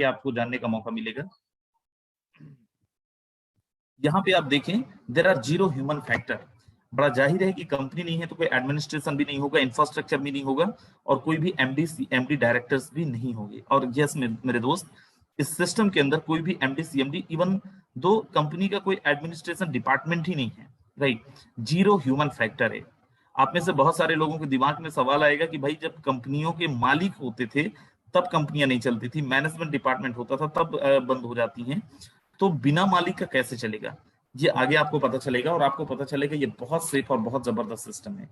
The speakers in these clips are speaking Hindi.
ये आपको जानने का मौका मिलेगा। यहाँ पे आप देखें, there are zero human factor. बड़ा जाहिर है कि कंपनी नहीं है तो कोई एडमिनिस्ट्रेशन भी नहीं होगा, इंफ्रास्ट्रक्चर भी नहीं होगा, और कोई भी एमडी डायरेक्टर्स भी नहीं होंगे। और यस मेरे दोस्त, इस सिस्टम के अंदर कोई भी MD CMD, even though company का कोई एडमिनिस्ट्रेशन डिपार्टमेंट ही नहीं है, राइट। जीरो ह्यूमन फैक्टर है। आप में से बहुत सारे लोगों के दिमाग में सवाल आएगा कि भाई जब कंपनियों के मालिक होते थे तब कंपनियां नहीं चलती थी, मैनेजमेंट डिपार्टमेंट होता था तब बंद हो जाती हैं, तो बिना मालिक का कैसे चलेगा? ये आगे आपको पता चलेगा, और आपको पता चलेगा ये बहुत सेफ और बहुत जबरदस्त सिस्टम है।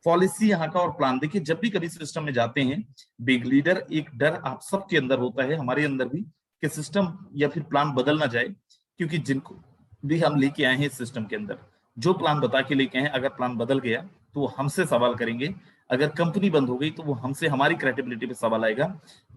पॉलिसी यहाँ का और प्लान देखिए, जब भी कभी सिस्टम में जाते हैं, बिग लीडर एक डर आप सबके अंदर होता है, हमारे अंदर भी, कि सिस्टम या फिर प्लान बदल ना जाए। क्योंकि जिनको भी हम लेके आए हैं इस सिस्टम के अंदर, जो प्लान बता के लेके आए हैं, अगर प्लान बदल गया तो वो हमसे सवाल करेंगे, अगर कंपनी बंद हो गई तो वो हमसे, हमारी क्रेडिबिलिटी पे सवाल आएगा।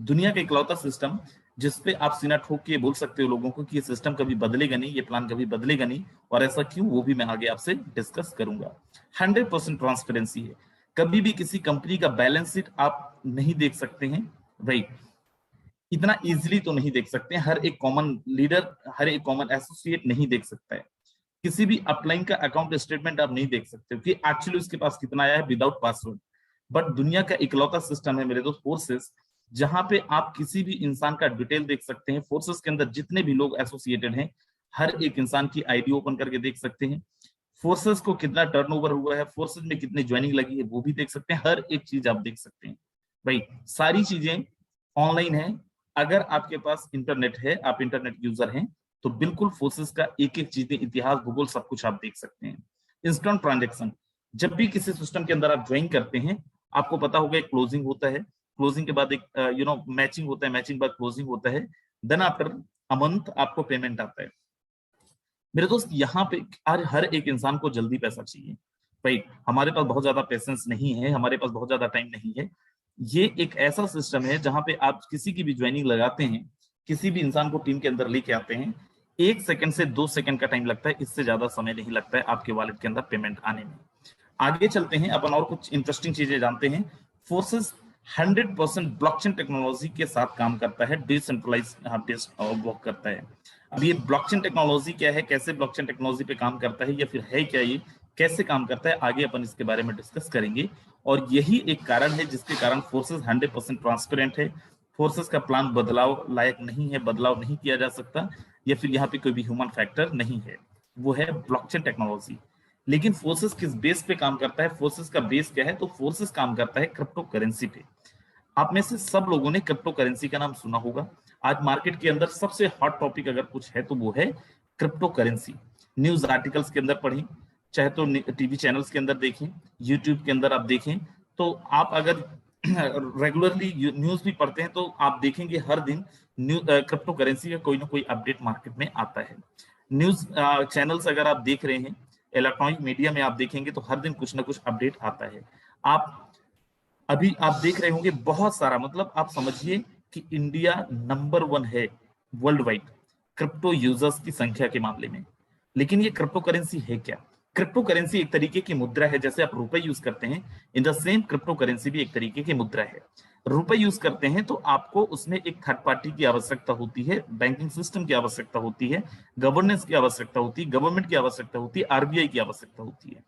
दुनिया का इकलौता सिस्टम जिसपे आप सीना ठोक के बोल सकते हो लोगों को कि ये सिस्टम कभी बदलेगा नहीं, ये प्लान कभी बदलेगा नहीं, और ऐसा क्यों, वो भी मैं आगे आपसे डिस्कस करूंगा। 100% ट्रांसपेरेंसी है। कभी भी किसी कंपनी का बैलेंस शीट आप नहीं देख सकते हैं, राइट। इतना इजीली तो नहीं देख सकते हैं, हर एक कॉमन लीडर, हर एक कॉमन एसोसिएट नहीं देख सकता है। किसी भी अपलाइन का अकाउंट स्टेटमेंट आप नहीं देख सकते हो कि एक्चुअली उसके पास कितना आया है विदाउट पासवर्ड। बट दुनिया का इकलौता सिस्टम है मेरे दोस्त फोर्सेस, जहां पे आप किसी भी इंसान का डिटेल देख सकते हैं। फोर्सेस के अंदर जितने भी लोग एसोसिएटेड हैं, हर एक इंसान की आईडी ओपन करके देख सकते हैं। फोर्सेस को कितना टर्नओवर हुआ है, फोर्सेस में कितनी ज्वाइनिंग लगी है, वो भी देख सकते हैं। हर एक चीज आप देख सकते हैं भाई, सारी चीजें ऑनलाइन है। अगर आपके पास इंटरनेट है, आप इंटरनेट यूजर हैं, तो बिल्कुल फोर्सेस का एक एक चीजें, इतिहास, भूगोल, सब कुछ आप देख सकते हैं। इंस्टेंट ट्रांजेक्शन, जब भी किसी सिस्टम के अंदर आप ज्वाइन करते हैं, आपको पता होगा एक क्लोजिंग होता है, क्लोजिंग के बाद एक मैचिंग होता है, मैचिंग बाद क्लोजिंग होता है, देन आफ्टर अ मंथ आपको पेमेंट आता है। मेरे दोस्त यहाँ पे हर एक इंसान को जल्दी पैसा चाहिए, राइट। हमारे पास बहुत ज्यादा पेशेंस नहीं है, हमारे पास बहुत ज्यादा टाइम नहीं है। ये एक ऐसा सिस्टम है जहां पे आप किसी की भी ज्वाइनिंग लगाते हैं, किसी भी इंसान को टीम के अंदर लेके आते हैं, 1 सेकंड से 2 सेकंड का टाइम लगता है, इससे ज्यादा समय नहीं लगता है आपके वॉलेट के अंदर पेमेंट आने में। आगे चलते हैं, अपन और कुछ इंटरेस्टिंग चीजें जानते हैं। फोर्सेस 100% ब्लॉकचेन टेक्नोलॉजी के साथ काम करता है, डिसेंट्रलाइज वर्क करता है। अब ये ब्लॉकचेन टेक्नोलॉजी क्या है, कैसे ब्लॉकचेन टेक्नोलॉजी पे काम करता है, या फिर है क्या ये, कैसे काम करता है, आगे अपन इसके बारे में डिस्कस करेंगे। और यही एक कारण है जिसके कारण फोर्सेस 100% ट्रांसपेरेंट है। फोर्सेस का प्लान बदलाव लायक नहीं है, बदलाव नहीं किया जा सकता, या फिर यहाँ पे कोई भी ह्यूमन फैक्टर नहीं है, वो है ब्लॉकचेन टेक्नोलॉजी। लेकिन फोर्सेस किस बेस पे काम करता है, फोर्सेस का बेस क्या है, तो फोर्सेस काम करता है क्रिप्टो करेंसी पे। आप में से सब लोगों ने क्रिप्टो करेंसी का नाम सुना होगा। आज मार्केट के अंदर सबसे हॉट टॉपिक अगर कुछ है तो वो है क्रिप्टो करेंसी। न्यूज आर्टिकल्स के अंदर पढ़ें, चाहे तो टीवी चैनल्स के अंदर देखें, यूट्यूब के अंदर आप देखें, तो आप अगर रेगुलरली न्यूज भी पढ़ते हैं तो आप देखेंगे हर दिन क्रिप्टो करेंसी का कोई ना कोई अपडेट मार्केट में आता है। न्यूज चैनल्स अगर आप देख रहे हैं, इलेक्ट्रॉनिक मीडिया में आप देखेंगे तो हर दिन कुछ ना कुछ अपडेट आता है। अभी आप देख रहे होंगे बहुत सारा, मतलब आप समझिए कि इंडिया नंबर 1 है वर्ल्ड वाइड क्रिप्टो यूजर्स की संख्या के मामले में। लेकिन ये क्रिप्टो करेंसी है क्या? क्रिप्टो करेंसी एक तरीके की मुद्रा है, जैसे आप रुपए यूज करते हैं, in the same crypto currency भी एक तरीके की मुद्रा है। रुपए यूज करते हैं तो आपको उसमें एक थर्ड पार्टी की आवश्यकता होती है, बैंकिंग सिस्टम की आवश्यकता होती है, गवर्नेंस की आवश्यकता होती है, गवर्नमेंट की आवश्यकता होती है, आरबीआई की आवश्यकता होती है।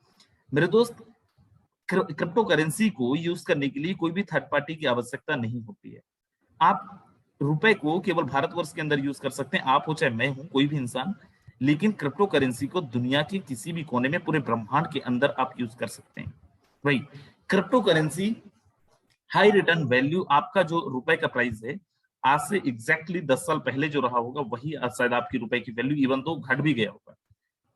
मेरे दोस्त, क्रिप्टो करेंसी को यूज करने के लिए कोई भी थर्ड पार्टी की आवश्यकता नहीं होती है। आप रुपए को केवल भारतवर्ष के अंदर यूज कर सकते हैं, आप हो चाहे मैं हूं, कोई भी इंसान। लेकिन क्रिप्टो करेंसी को दुनिया के किसी भी कोने में, पूरे ब्रह्मांड के अंदर आप यूज कर सकते हैं। भाई, crypto currency high return value, आपका जो रुपए का प्राइस है, आज से एग्जैक्टली 10 साल पहले जो रहा होगा वही आज शायद आपकी रुपए की वैल्यू, इवन तो घट भी गया होगा।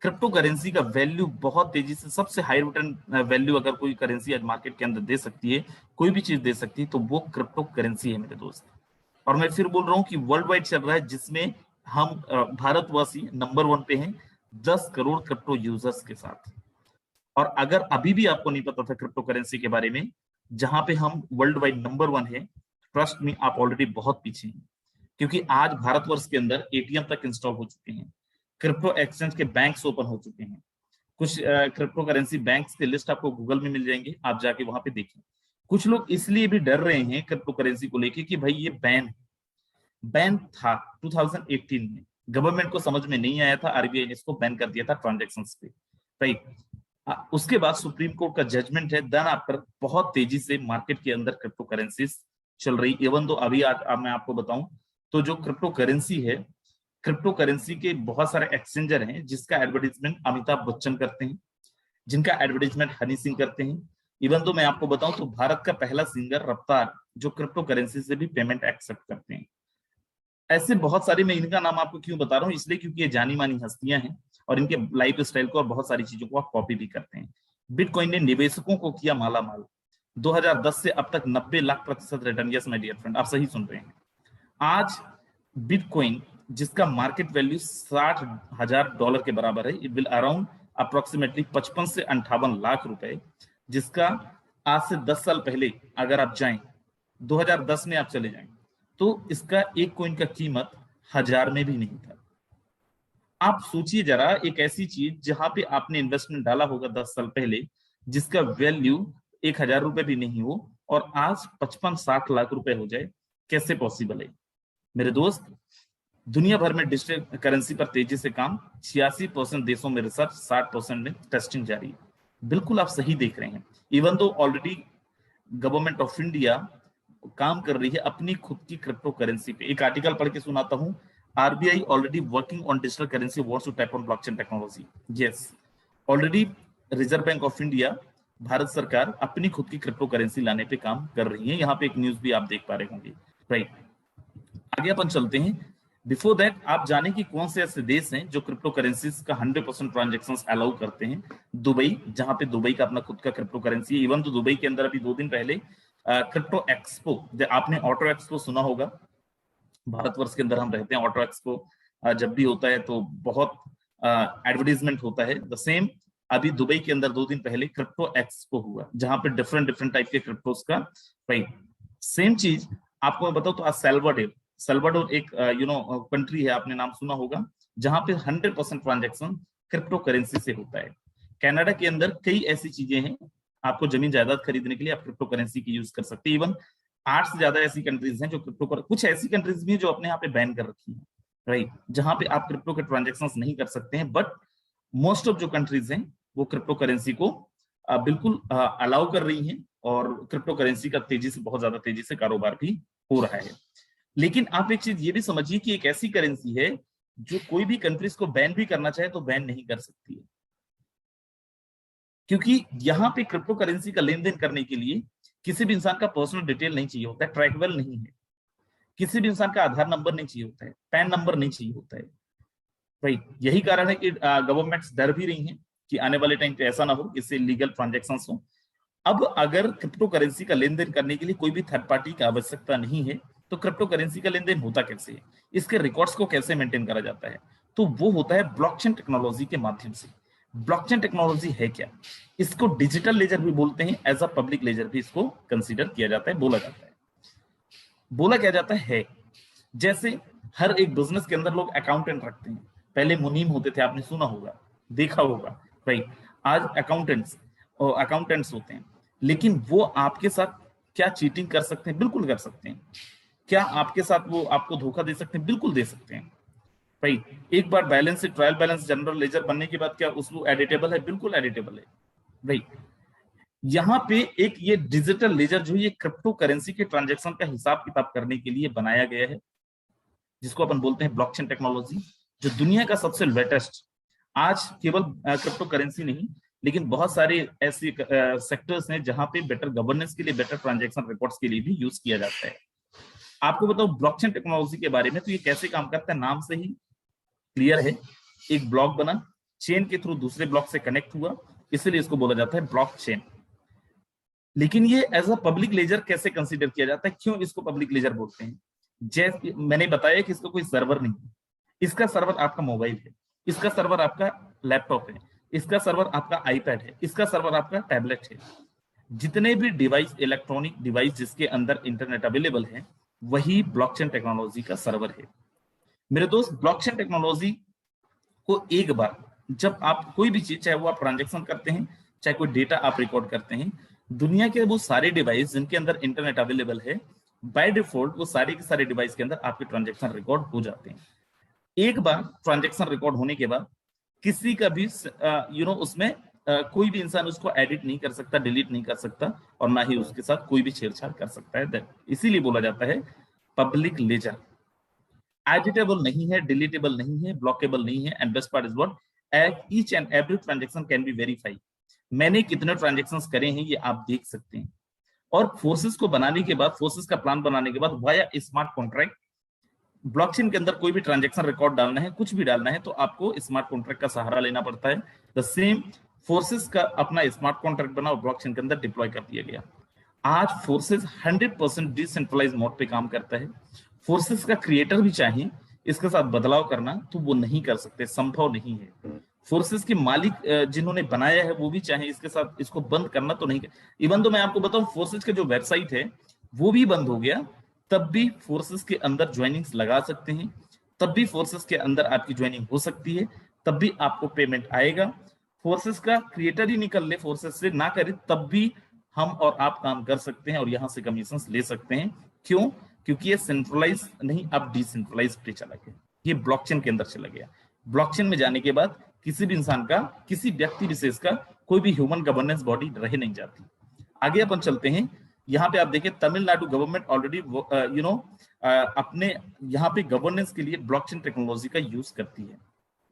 क्रिप्टो करेंसी का वैल्यू बहुत तेजी से, सबसे हाई रिटर्न वैल्यू अगर कोई करेंसी आज मार्केट के अंदर दे सकती है, कोई भी चीज दे सकती है, तो वो क्रिप्टो करेंसी है मेरे दोस्त। और मैं फिर बोल रहा हूँ कि वर्ल्ड वाइड चल रहा है, जिसमें हम भारतवासी नंबर 1 पे हैं 10 करोड़ क्रिप्टो यूजर्स के साथ। और अगर अभी भी आपको नहीं पता था क्रिप्टो करेंसी के बारे में, जहां पे हम वर्ल्ड वाइड नंबर 1 है, ट्रस्ट में आप ऑलरेडी बहुत पीछे हैं। क्योंकि आज भारतवर्ष के अंदर एटीएम तक इंस्टॉल हो चुके हैं, क्रिप्टो एक्सचेंज के बैंक्स ओपन हो चुके हैं। कुछ क्रिप्टो करेंसी बैंक्स के लिस्ट आपको गूगल में मिल जाएंगे, आप जाके वहां पे देखें। कुछ लोग इसलिए भी डर रहे हैं क्रिप्टो करेंसी को लेके कि भाई ये बैन है, बैन था 2018 में, गवर्नमेंट को समझ में नहीं आया था, आरबीआई ने इसको बैन कर दिया था ट्रांजैक्शंस पे, राइट। उसके बाद सुप्रीम कोर्ट का जजमेंट है, देन आफ्टर बहुत तेजी से मार्केट के अंदर क्रिप्टो करेंसीज चल रही। इवन तो अभी आज मैं आपको बताऊं तो जो क्रिप्टो करेंसी है, क्रिप्टो करेंसी के बहुत सारे एक्सचेंजर हैं जिसका एडवर्टाइजमेंट अमिताभ बच्चन करते हैं, जिनका एडवर्टाइजमेंट हनी सिंह करते हैं। इवन तो मैं आपको बताऊं तो भारत का पहला सिंगर रफ्तार जो क्रिप्टो करेंसी से भी पेमेंट एक्सेप्ट करते हैं। ऐसे बहुत सारे, मैं इनका नाम आपको क्यों बता रहा हूँ, इसलिए क्योंकि ये जानी मानी हस्तियां हैं और इनके लाइफ स्टाइल को और बहुत सारी चीजों को आप कॉपी भी करते हैं। बिटकॉइन ने निवेशकों को किया माला माल। 2010 से अब तक 90 लाख प्रतिशत return. Yes my dear friend, आप सही सुन रहे हैं। आज बिटकॉइन जिसका मार्केट वैल्यू $60,000 के बराबर है, इट विल अराउंड अप्रोक्सीमेटली 55 से 58 लाख रुपए, जिसका आज से 10 साल पहले अगर आप जाएं, 2010 में आप चले जाएं, तो इसका एक कॉइन का कीमत 1000 में भी नहीं था। आप सोचिए जरा, एक ऐसी चीज जहां पे आपने इन्वेस्टमेंट डाला होगा 10 साल पहले, जिसका वैल्यू 1000 रुपए भी नहीं हो, और आज 55-60 लाख रुपए हो जाए, कैसे पॉसिबल है मेरे दोस्त। दुनिया भर में डिजिटल करेंसी पर तेजी से काम, 86% देशों में रिसर्च, 60% में टेस्टिंग जारी है। बिल्कुल आप सही देख रहे हैं। Even though already government of India काम कर रही है अपनी खुद की क्रिप्टो करेंसी पे। एक आर्टिकल पढ़ के सुनाता हूं, RBI already working on digital currency, wants to tap on blockchain technology. Yes, already Reserve Bank of India, Bharat सरकार अपनी खुद की क्रिप्टो करेंसी लाने पे काम कर रही है। यहाँ पे एक न्यूज भी आप देख पा रहे होंगे, राइट। आगे अपन चलते हैं। बिफोर दैट आप जाने कि कौन से ऐसे देश हैं जो क्रिप्टो करेंसीज का 100% ट्रांजेक्शंस अलाउ करते हैं। दुबई, जहां पे दुबई का अपना खुद का क्रिप्टो करेंसी है। इवन तो दुबई के अंदर अभी 2 दिन पहले क्रिप्टो एक्सपो, आपने ऑटो एक्सपो सुना होगा, भारतवर्ष के अंदर हम रहते हैं, ऑटो एक्सपो जब भी होता है तो बहुत एडवर्टीजमेंट होता है। द सेम अभी दुबई के अंदर 2 दिन पहले क्रिप्टो एक्सपो हुआ, जहां पे डिफरेंट डिफरेंट टाइप के क्रिप्टोस का, राइट। सेम चीज आपको मैं बताऊं तो आज सेल्वाडोर एक कंट्री है, आपने नाम सुना होगा, जहां पे 100% ट्रांजेक्शन क्रिप्टो करेंसी से होता है। कनाडा के अंदर कई ऐसी चीजें हैं, आपको जमीन जायदाद खरीदने के लिए आप क्रिप्टो करेंसी की यूज कर सकते हैं। इवन 8 से ज्यादा ऐसी कंट्रीज हैं जो क्रिप्टो, कुछ ऐसी कंट्रीज भी हैं जो अपने यहाँ पे बैन कर रखी है, राइट, जहां पे आप क्रिप्टो के ट्रांजेक्शन नहीं कर सकते हैं। बट मोस्ट ऑफ जो कंट्रीज हैं वो क्रिप्टो करेंसी को बिल्कुल अलाउ कर रही हैं, और क्रिप्टो करेंसी का तेजी से, बहुत ज्यादा तेजी से कारोबार भी हो रहा है। लेकिन आप एक चीज ये भी समझिए कि एक ऐसी करेंसी है जो कोई भी कंट्री इसको बैन भी करना चाहे तो बैन नहीं कर सकती है, क्योंकि यहाँ पे क्रिप्टो करेंसी का लेन देन करने के लिए किसी भी इंसान का पर्सनल डिटेल नहीं चाहिए होता है, ट्रैकेबल नहीं है। किसी भी इंसान का आधार नंबर नहीं चाहिए होता है, पैन नंबर नहीं चाहिए होता है, राइट। यही कारण है कि गवर्नमेंट्स डर भी रही हैं कि आने वाले टाइम पे ऐसा ना हो, इससे लीगल ट्रांजेक्शन हो। अब अगर क्रिप्टो करेंसी का लेन देन करने के लिए कोई भी थर्ड पार्टी की आवश्यकता नहीं है, तो क्रिप्टो करेंसी का लेन देन होता कैसे है, इसके रिकॉर्ड्स को कैसे मेंटेन करा जाता है, तो वो होता है ब्लॉकचेन टेक्नोलॉजी के माध्यम से। ब्लॉकचेन टेक्नोलॉजी है क्या? इसको डिजिटल लेजर भी बोलते हैं, एज अ पब्लिक लेजर भी इसको कंसीडर किया जाता है, बोला जाता है। बोला क्या जाता है, जैसे हर एक बिजनेस के अंदर लोग अकाउंटेंट रखते हैं, पहले मुनीम होते थे, आपने सुना होगा, देखा होगा, राइट। आज अकाउंटेंट्स होते हैं, लेकिन वो आपके साथ क्या चीटिंग कर सकते हैं? बिल्कुल कर सकते हैं। क्या आपके साथ वो आपको धोखा दे सकते हैं? बिल्कुल दे सकते हैं, राइट। एक बार बैलेंस से ट्रायल बैलेंस जनरल लेजर बनने के बाद क्या उसको एडिटेबल है? बिल्कुल एडिटेबल है, राइट। यहाँ पे एक ये डिजिटल लेजर जो ये क्रिप्टो करेंसी के ट्रांजेक्शन का हिसाब किताब करने के लिए बनाया गया है, जिसको अपन बोलते हैं ब्लॉकचेन टेक्नोलॉजी, जो दुनिया का सबसे लेटेस्ट। आज केवल क्रिप्टो करेंसी नहीं, लेकिन बहुत सारे ऐसे सेक्टर्स हैं जहां पे बेटर गवर्नेंस के लिए, बेटर ट्रांजेक्शन रिकॉर्ड्स के लिए भी यूज किया जाता है। आपको बताओ ब्लॉकचेन टेक्नोलॉजी के बारे में, तो ये कैसे काम करता है, नाम से ही क्लियर है। एक ब्लॉक बना, चेन के थ्रू दूसरे ब्लॉक से कनेक्ट हुआ, इसलिए इसको बोला जाता है ब्लॉकचेन। लेकिन ये एज अ पब्लिक लेजर कैसे कंसीडर किया जाता है, क्यों इसको पब्लिक लेजर बोलते हैं? जैसे मैंने बताया कि इसका कोई सर्वर नहीं है, इसका सर्वर आपका मोबाइल है, इसका सर्वर आपका लैपटॉप है, इसका सर्वर आपका आईपैड है, इसका सर्वर आपका टैबलेट है। जितने भी डिवाइस, इलेक्ट्रॉनिक डिवाइस जिसके अंदर इंटरनेट अवेलेबल है, वही ब्लॉकचेन टेक्नोलॉजी का सर्वर है। मेरे दोस्त, ब्लॉकचेन टेक्नोलॉजी को एक बार जब आप कोई भी चीज, चाहे वो आप ट्रांजेक्शन करते हैं, चाहे कोई डेटा आप रिकॉर्ड करते हैं, दुनिया के वो सारे डिवाइस जिनके अंदर इंटरनेट अवेलेबल है, बाय डिफॉल्ट वो सारे के सारे डिवाइस के अंदर आपके ट्रांजेक्शन रिकॉर्ड हो जाते हैं। एक बार ट्रांजेक्शन रिकॉर्ड होने के बाद किसी का भी उसमें कोई भी इंसान उसको एडिट नहीं कर सकता, डिलीट नहीं कर सकता, और ना ही उसके साथ कोई भी छेड़छाड़ कर सकता है। इसीलिए बोला जाता है पब्लिक लेजर एडिटेबल नहीं है, डिलीटेबल नहीं है, ब्लॉकेबल नहीं है, and best part is what each and every transaction can be verify. मैंने कितने ट्रांजेक्शंस करे हैं ये आप देख सकते हैं। और फोर्सेस को बनाने के बाद, फोर्सेस का प्लान बनाने के बाद वाया स्मार्ट कॉन्ट्रैक्ट, ब्लॉकचेन के अंदर कोई भी ट्रांजेक्शन रिकॉर्ड डालना है, कुछ भी डालना है, तो आपको स्मार्ट कॉन्ट्रैक्ट का सहारा लेना पड़ता है। द सेम फोर्सेस का अपना स्मार्ट कॉन्ट्रैक्ट बना और ब्लॉकचेन के अंदर डिप्लॉय कर दिया गया। आज फोर्सेस 100% डिसेंट्रलाइज मोड पे काम करता है। फोर्सेस का क्रिएटर भी चाहिए इसके साथ बदलाव करना तो वो नहीं कर सकते, संभव नहीं है। फोर्सेस के मालिक जिन्होंने बनाया है वो भी चाहे इसके साथ इसको बंद करना तो नहीं। इवन तो मैं आपको बताऊं, फोर्सेस का जो वेबसाइट है वो भी बंद हो गया, तब भी फोर्सेस के अंदर ज्वाइनिंग्स लगा सकते हैं, तब भी फोर्सेस के अंदर आपकी ज्वाइनिंग हो सकती है, तब भी आपको पेमेंट आएगा। फोर्सेस का क्रिएटर ही निकल ले, फोर्सेस से ना करे, तब भी हम और आप काम कर सकते हैं और यहां से कमीशन ले सकते हैं। क्यों? क्योंकि ये सेंट्रलाइज नहीं, अब डिसेंट्रलाइज पे चला गया, ये ब्लॉकचेन के अंदर चला गया। ब्लॉकचेन में जाने के बाद किसी भी इंसान का, किसी व्यक्ति विशेष का कोई भी ह्यूमन गवर्नेंस बॉडी रह नहीं जाती। आगे अपन चलते हैं। यहाँ पे आप देखिए तमिलनाडु गवर्नमेंट ऑलरेडी अपने यहाँ पे गवर्नेंस के लिए ब्लॉकचेन टेक्नोलॉजी का यूज करती है,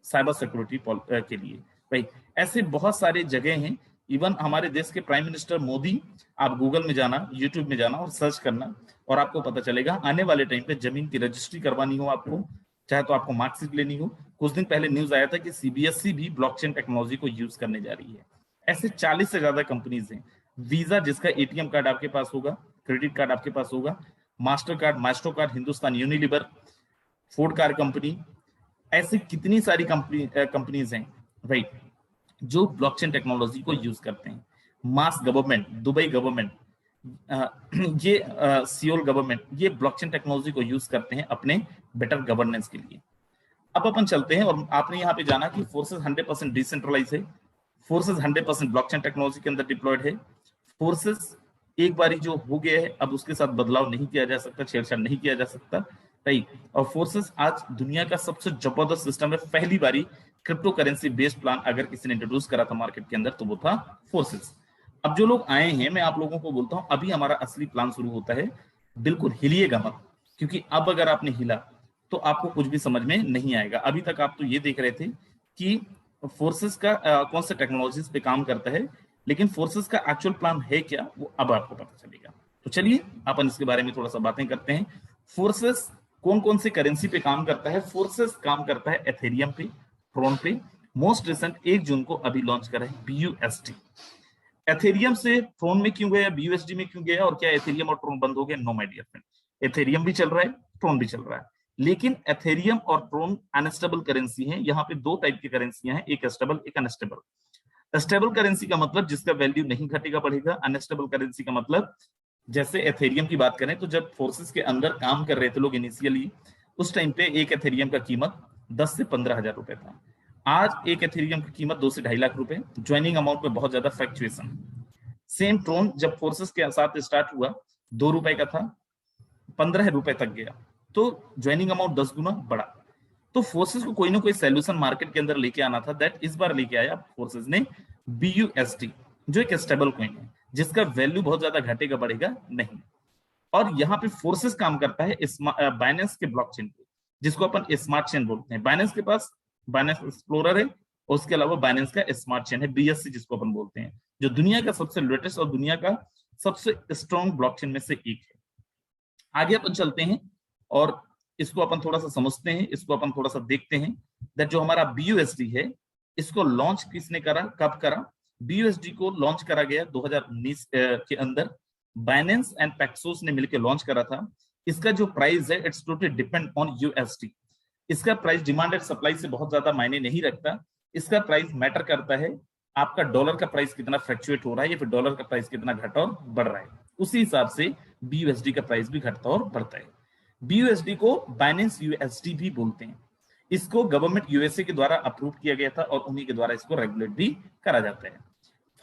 साइबर सिक्योरिटी के लिए। भाई ऐसे बहुत सारे जगह हैं। इवन हमारे देश के प्राइम मिनिस्टर मोदी, आप गूगल में जाना, यूट्यूब में जाना और सर्च करना, और आपको पता चलेगा आने वाले टाइम पे जमीन की रजिस्ट्री करवानी हो आपको, चाहे तो आपको मार्कशीट लेनी हो। कुछ दिन पहले न्यूज आया था कि सीबीएसई भी ब्लॉकचेन टेक्नोलॉजी को यूज करने जा रही है। ऐसे 40 से ज्यादा कंपनीज हैं। वीजा जिसका एटीएम कार्ड आपके पास होगा, क्रेडिट कार्ड आपके पास होगा, master card, maestro card, Hindustan Unilever, Ford car company, ऐसी कितनी सारी कंपनीज हैं राइट, जो ब्लॉकचेन टेक्नोलॉजी को यूज करते हैं। मास गवर्नमेंट, दुबई गवर्नमेंट, ये सियोल गवर्नमेंट, ये ब्लॉकचेन टेक्नोलॉजी को यूज करते हैं अपने बेटर गवर्नेंस के लिए। अब अपन चलते हैं, और आपने यहाँ पे जाना कि फोर्सेस 100% डिसेंट्रलाइज है, फोर्सेस 100% ब्लॉकचेन टेक्नोलॉजी के अंदर डिप्लॉयड है। फोर्सेस एक बारी जो हो गया है अब उसके साथ बदलाव नहीं किया जा सकता, छेड़छाड़ नहीं किया जा सकता, राइट। और फोर्सेस आज दुनिया का सबसे जबरदस्त सिस्टम है। पहली बारी क्रिप्टो करेंसी बेस्ड प्लान अगर किसी ने इंट्रोड्यूस करा था मार्केट के अंदर तो वो था फोर्सेस। अब जो लोग आए हैं, मैं आप लोगों को बोलता हूं अभी हमारा असली प्लान शुरू होता है, बिल्कुल हिलिएगा मत, क्योंकि अब अगर आपने हिला तो आपको कुछ भी समझ में नहीं आएगा। अभी तक आप तो ये देख रहे थे कि फोर्सेस का कौन से टेक्नोलॉजीज पे काम करता है, लेकिन फोर्सेस का एक्चुअल प्लान है क्या वो अब आपको पता चलेगा। तो चलिए अपन इसके बारे में थोड़ा सा बातें करते हैं। फोर्सेस कौन कौन से करेंसी पे काम करता है? फोर्सेस काम करता है एथेरियम पे, ट्रोन पे। मोस्ट रिसेंट 1 जून को अभी लॉन्च करा है BUSD। एथेरियम से ट्रोन में क्यों गया, BUSD में क्यों गया, और क्या एथेरियम और ट्रोन बंद हो गए? No my dear friend, Ethereum भी चल रहा है, ट्रोन भी चल रहा है, लेकिन एथेरियम और ट्रोन अनस्टेबल करेंसी हैं। यहाँ पे 2 टाइप की करेंसियां हैं, एक स्टेबल, एक अनस्टेबल। स्टेबल करेंसी का मतलब जिसका वैल्यू नहीं घटेगा बढ़ेगा। अनस्टेबल करेंसी का मतलब, जैसे एथेरियम की बात करें तो जब फोर्सेस के अंदर काम कर रहे थे लोग इनिशियली, उस टाइम पे एक एथेरियम का कीमत 10 से 15 हजार रुपए था। आज एक एथेरियम की कीमत 2 से 2.5 लाख रुपए। ज्वाइनिंग अमाउंट में बहुत ज्यादा फ्लक्चुएशन। सेम ट्रोन जब फोर्सेस के साथ स्टार्ट हुआ 2 रुपए का था, 15 रुपए तक गया, तो ज्वाइनिंग अमाउंट 10 गुना बढ़ा। तो फोर्सेस को कोई ना कोई सॉल्यूशन मार्केट के अंदर लेके आना था, दैट इस बार लेके आया फोर्सेस ने BUSD, जो एक स्टेबल कॉइन है जिसका वैल्यू बहुत ज्यादा घटेगा बढ़ेगा नहीं। और यहाँ पे फोर्सेस काम करता है बाइनेंस के ब्लॉकचेन पे, जिसको अपन स्मार्ट चेन बोलते हैं। बाइनेंस के पास बाइनेंस एक्सप्लोरर है, और उसके अलावा बाइनेंस का स्मार्ट चेन है BSC, जिसको अपन बोलते हैं, जो दुनिया का सबसे लेटेस्ट और दुनिया का सबसे स्ट्रॉन्ग ब्लॉकचेन में से एक है। आगे अपन चलते हैं और इसको अपन थोड़ा सा समझते हैं, इसको अपन थोड़ा सा देखते हैं। दैट जो हमारा BUSD है, इसको लॉन्च किसने करा, कब करा? BUSD को लॉन्च करा गया 2019 के अंदर। बाइनेंस एंड पैक्सोस ने मिलकर लॉन्च करा था। इसका जो प्राइस है it's totally depend on USD। इसका प्राइस डिमांड एंड सप्लाई से बहुत ज्यादा मायने नहीं रखता। इसका प्राइस मैटर करता है आपका डॉलर का प्राइस कितना फ्लक्चुएट हो रहा है या फिर डॉलर का प्राइस कितना घटा और बढ़ रहा है, उसी हिसाब से BUSD का प्राइस भी घटता और बढ़ता है। BUSD को बाइनेंस USD भी बोलते हैं। इसको गवर्नमेंट USA के द्वारा अप्रूव किया गया था और उन्हीं के द्वारा इसको रेगुलेट भी करा जाता है।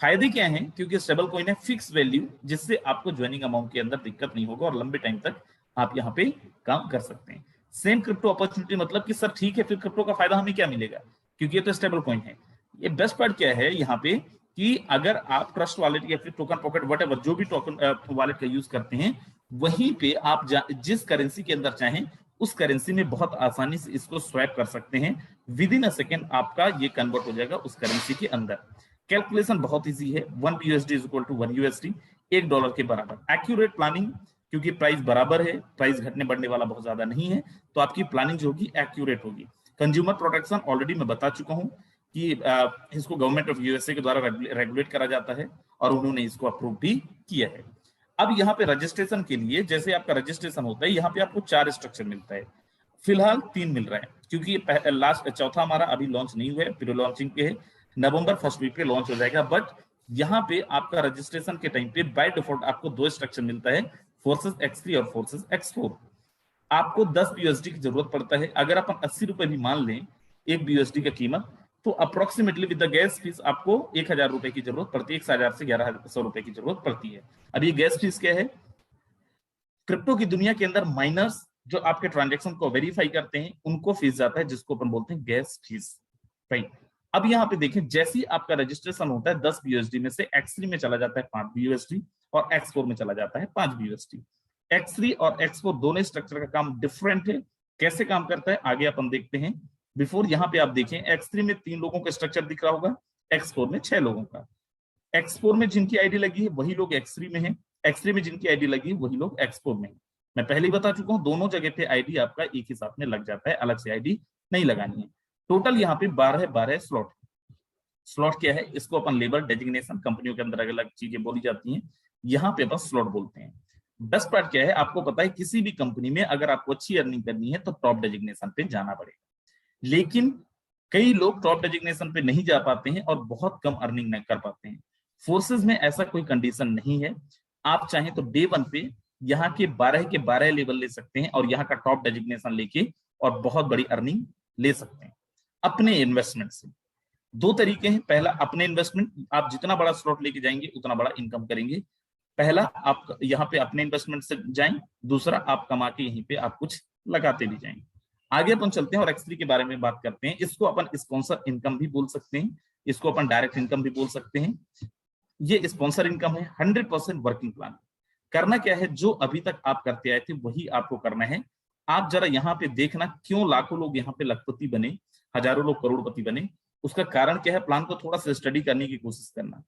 फायदे क्या हैं? क्योंकि स्टेबल कॉइन है फिक्स वैल्यू, जिससे आपको ज्वाइनिंग अमाउंट के अंदर दिक्कत नहीं होगा और लंबे टाइम तक आप यहाँ पे काम कर सकते हैं। सेम क्रिप्टो अपॉर्चुनिटी, मतलब कि सर ठीक है, फिर क्रिप्टो का फायदा हमें क्या मिलेगा, क्योंकि ये तो स्टेबल कॉइन है। ये बेस्ट पार्ट क्या है यहाँ पे कि अगर आप ट्रस्ट वॉलेट या फिर टोकन पॉकेट वट जो भी टोकन वॉलेट का यूज करते हैं, वहीं पे आप जिस करेंसी के अंदर चाहें उस करेंसी में बहुत आसानी से इसको स्वैप कर सकते हैं। विद इन अ सेकेंड आपका ये कन्वर्ट हो जाएगा उस करेंसी के अंदर। कैलकुलेशन बहुत इजी है, 1 USD is equal to 1 USD, $1 के बराबर। एक्यूरेट प्लानिंग, क्योंकि प्राइस बराबर है, प्राइस घटने बढ़ने वाला बहुत ज्यादा नहीं है, तो आपकी प्लानिंग जो होगी एक्यूरेट होगी। कंज्यूमर प्रोटेक्शन ऑलरेडी मैं बता चुका हूं कि इसको गवर्नमेंट ऑफ यूएसए के द्वारा रेगुलेट करा जाता है और उन्होंने इसको अप्रूव भी किया है। अब यहाँ पे रजिस्ट्रेशन के लिए, जैसे आपका रजिस्ट्रेशन होता है, यहाँ पे आपको 4 स्ट्रक्चर मिलता है, फिलहाल 3 मिल रहा है, क्योंकि लास्ट चौथा हमारा अभी लॉन्च नहीं हुआ है, प्री लॉन्चिंग पे है, नवंबर फर्स्ट वीक पे लॉन्च हो जाएगा। बट यहाँ पे आपका रजिस्ट्रेशन के टाइम पे बाय डिफॉल्ट आपको 2 स्ट्रक्चर मिलता है, फोर्सेस X3 और फोर्सेस X4। आपको 10 BUSD की जरूरत पड़ता है। अगर अपन 80 रुपए भी मान लें एक BUSD का कीमत, तो approximately with the gas fees आपको 1000 रुपए की जरूरत पड़ती है, 1000 से 1100 रुपए की जरूरत पड़ती है। अब ये गैस फीस क्या है? क्रिप्टो की दुनिया के अंदर माइनर्स जो आपके ट्रांजेक्शन को वेरीफाई करते हैं उनको फीस जाता है, जिसको अपन बोलते हैं गैस फीस, राइट। अब यहाँ पे देखें, जैसे ही आपका रजिस्ट्रेशन होता है 10 BUSD में से X3 में चला जाता है 5 BUSD और X4 में चला जाता है 5 BUSD। X3 और X4 दोनों स्ट्रक्चर का काम डिफरेंट है। कैसे काम करता है आगे अपन देखते हैं। बिफोर यहाँ पे आप देखें, X3 में 3 लोगों का स्ट्रक्चर दिख रहा होगा, X4 में 6 लोगों का। X4 में जिनकी आईडी लगी है वही लोग X3 में है, X3 में जिनकी आईडी लगी है वही लोग X4 में है। मैं पहले ही बता चुका हूं, दोनों जगह पे आईडी आपका एक ही साथ में लग जाता है, अलग से आईडी नहीं लगानी है। टोटल यहाँ पे 12 स्लॉट। स्लॉट क्या है? इसको अपन लेबर डेजिग्नेशन, कंपनियों के अंदर अलग अलग चीजें बोली जाती हैं, यहाँ पे बस स्लॉट बोलते हैं। बेस्ट पार्ट क्या है, आपको पता है किसी भी कंपनी में अगर आपको अच्छी अर्निंग करनी है तो टॉप डेजिग्नेशन पे जाना पड़ेगा, लेकिन कई लोग टॉप डेजिग्नेशन पे नहीं जा पाते हैं और बहुत कम अर्निंग कर पाते हैं। फोर्सेस में ऐसा कोई कंडीशन नहीं है, आप चाहें तो डे 1 पे यहाँ के 12 के 12 लेवल ले सकते हैं और यहाँ का टॉप डेजिग्नेशन लेके और बहुत बड़ी अर्निंग ले सकते हैं अपने इन्वेस्टमेंट से। 2 तरीके हैं, पहला अपने इन्वेस्टमेंट, आप जितना बड़ा स्लॉट लेके जाएंगे उतना बड़ा इनकम करेंगे। पहला आप यहाँ पे अपने इन्वेस्टमेंट से जाएं, दूसरा आप कमा के यहीं पे आप कुछ लगाते भी जाएंगे। आगे अपन चलते हैं और X3 के बारे में बात करते हैं। इसको अपन स्पॉन्सर इनकम भी बोल सकते हैं, इसको अपन डायरेक्ट इनकम भी बोल सकते हैं। ये स्पॉन्सर इनकम है, 100% वर्किंग प्लान। करना क्या है, जो अभी तक आप करते आए थे वही आपको करना है। आप जरा यहाँ पे देखना, क्यों लाखों लोग यहाँ पे लखपति बने, हजारों लोग करोड़पति बने, उसका कारण क्या है, प्लान को थोड़ा सा स्टडी करने की कोशिश करना।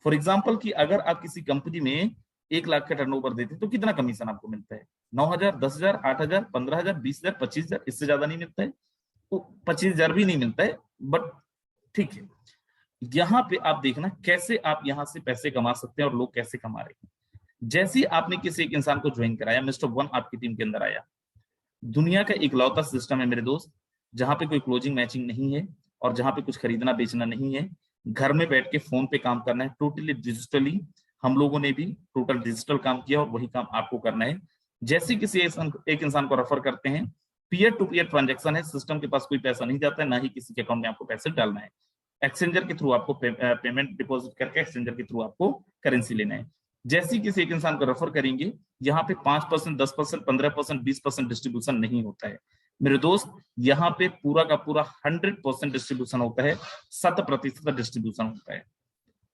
फॉर एग्जाम्पल कि अगर आप किसी कंपनी में 1 लाख का टर्नओवर देते तो कितना कमीशन आपको मिलता है? 9,000, 10,000, 8,000, 15,000, 20,000, 25,000, इससे ज्यादा नहीं मिलता है। तो 25,000 भी नहीं मिलता है, बट ठीक है। यहाँ पे आप देखना कैसे आप यहाँ से पैसे कमा सकते हैं और लोग कैसे कमा रहे हैं। जैसे ही आपने किसी एक इंसान को ज्वाइन कराया, मिस्टर वन आपकी टीम के अंदर आया, दुनिया का इकलौता सिस्टम है मेरे दोस्त जहां पे कोई क्लोजिंग मैचिंग नहीं है और जहां पे कुछ खरीदना बेचना नहीं है। घर में बैठ के फोन पे काम करना है, टोटली डिजिटली। हम लोगों ने भी टोटल डिजिटल काम किया और वही काम आपको करना है। जैसे किसी एक इंसान को रेफर करते हैं, पीयर टू पीयर ट्रांजेक्शन है, सिस्टम के पास कोई पैसा नहीं जाता है, ना ही किसी के अकाउंट में आपको पैसे डालना है। एक्सचेंजर के थ्रू आपको पेमेंट डिपॉजिट करके एक्सचेंजर के थ्रू आपको करेंसी लेना है। जैसे किसी एक इंसान को रेफर करेंगे, यहाँ पे 5%, 10%, 15%, 20% डिस्ट्रीब्यूशन नहीं होता है मेरे दोस्त। यहाँ पे पूरा का पूरा 100% डिस्ट्रीब्यूशन होता है, 100% डिस्ट्रीब्यूशन होता है।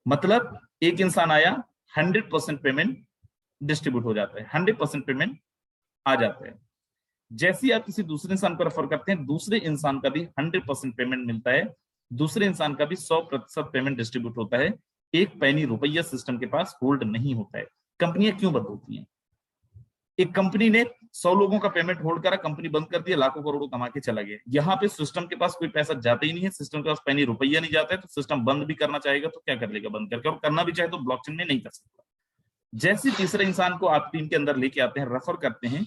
मतलब एक इंसान आया, 100% पेमेंट डिस्ट्रीब्यूट हो जाता है, 100% पेमेंट आ जाता है। जैसे ही आप किसी दूसरे इंसान को रेफर करते हैं, दूसरे इंसान का भी 100% पेमेंट मिलता है, दूसरे इंसान का भी 100% पेमेंट डिस्ट्रीब्यूट होता है। एक पैनी रुपया सिस्टम के पास होल्ड नहीं होता है। कंपनियां क्यों बंद होती हैं? एक कंपनी ने 100 लोगों का पेमेंट होल्ड करा, कंपनी बंद कर दिया, लाखों करोड़ों कमा के चला गया। यहाँ पे सिस्टम के पास कोई पैसा जाता ही नहीं है, सिस्टम के पास पैनी रुपया नहीं जाता है, तो सिस्टम बंद भी करना चाहेगा तो क्या कर लेगा बंद करके, और करना भी चाहे तो ब्लॉकचेन में नहीं कर सकता। जैसे तीसरे इंसान को आप टीम के अंदर लेके आते हैं, रेफर करते हैं,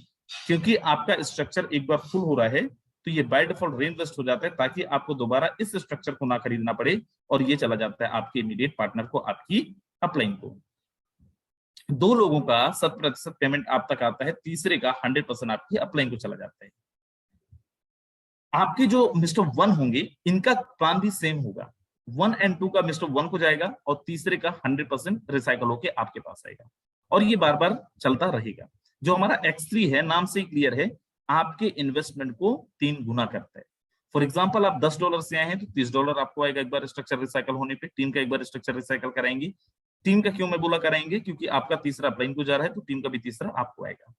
क्योंकि आपका स्ट्रक्चर एक बार फुल हो रहा है तो ये बाय डिफॉल्ट रीइन्वेस्ट हो जाता है, ताकि आपको दोबारा इस स्ट्रक्चर को ना खरीदना पड़े, और ये चला जाता है आपके इमीडिएट पार्टनर को, आपकी अपलाइन को। 2 लोगों का 100% पेमेंट आप तक आता है, तीसरे का 100% आपकी अपलाइन को चला जाता है। आपके जो मिस्टर वन होंगे, इनका प्लान भी सेम होगा। 1 एंड 2 का मिस्टर 1 को जाएगा और तीसरे का 100% रिसाइकल होके आपके पास आएगा, और ये बार बार चलता रहेगा। जो हमारा X3 है, नाम से ही क्लियर है, आपके इन्वेस्टमेंट को 3 गुना करता है। फॉर एग्जाम्पल आप $10 से आए हैं तो $30 आपको आएगा एक बार स्ट्रक्चर रिसाइकल होने पे। टीम का एक बार स्ट्रक्चर रिसाइकल कराएंगे। टीम का क्यों मैं बोला कराएंगे, क्योंकि आपका तीसरा अपलाइन को जा रहा है तो टीम का भी तीसरा आपको आएगा।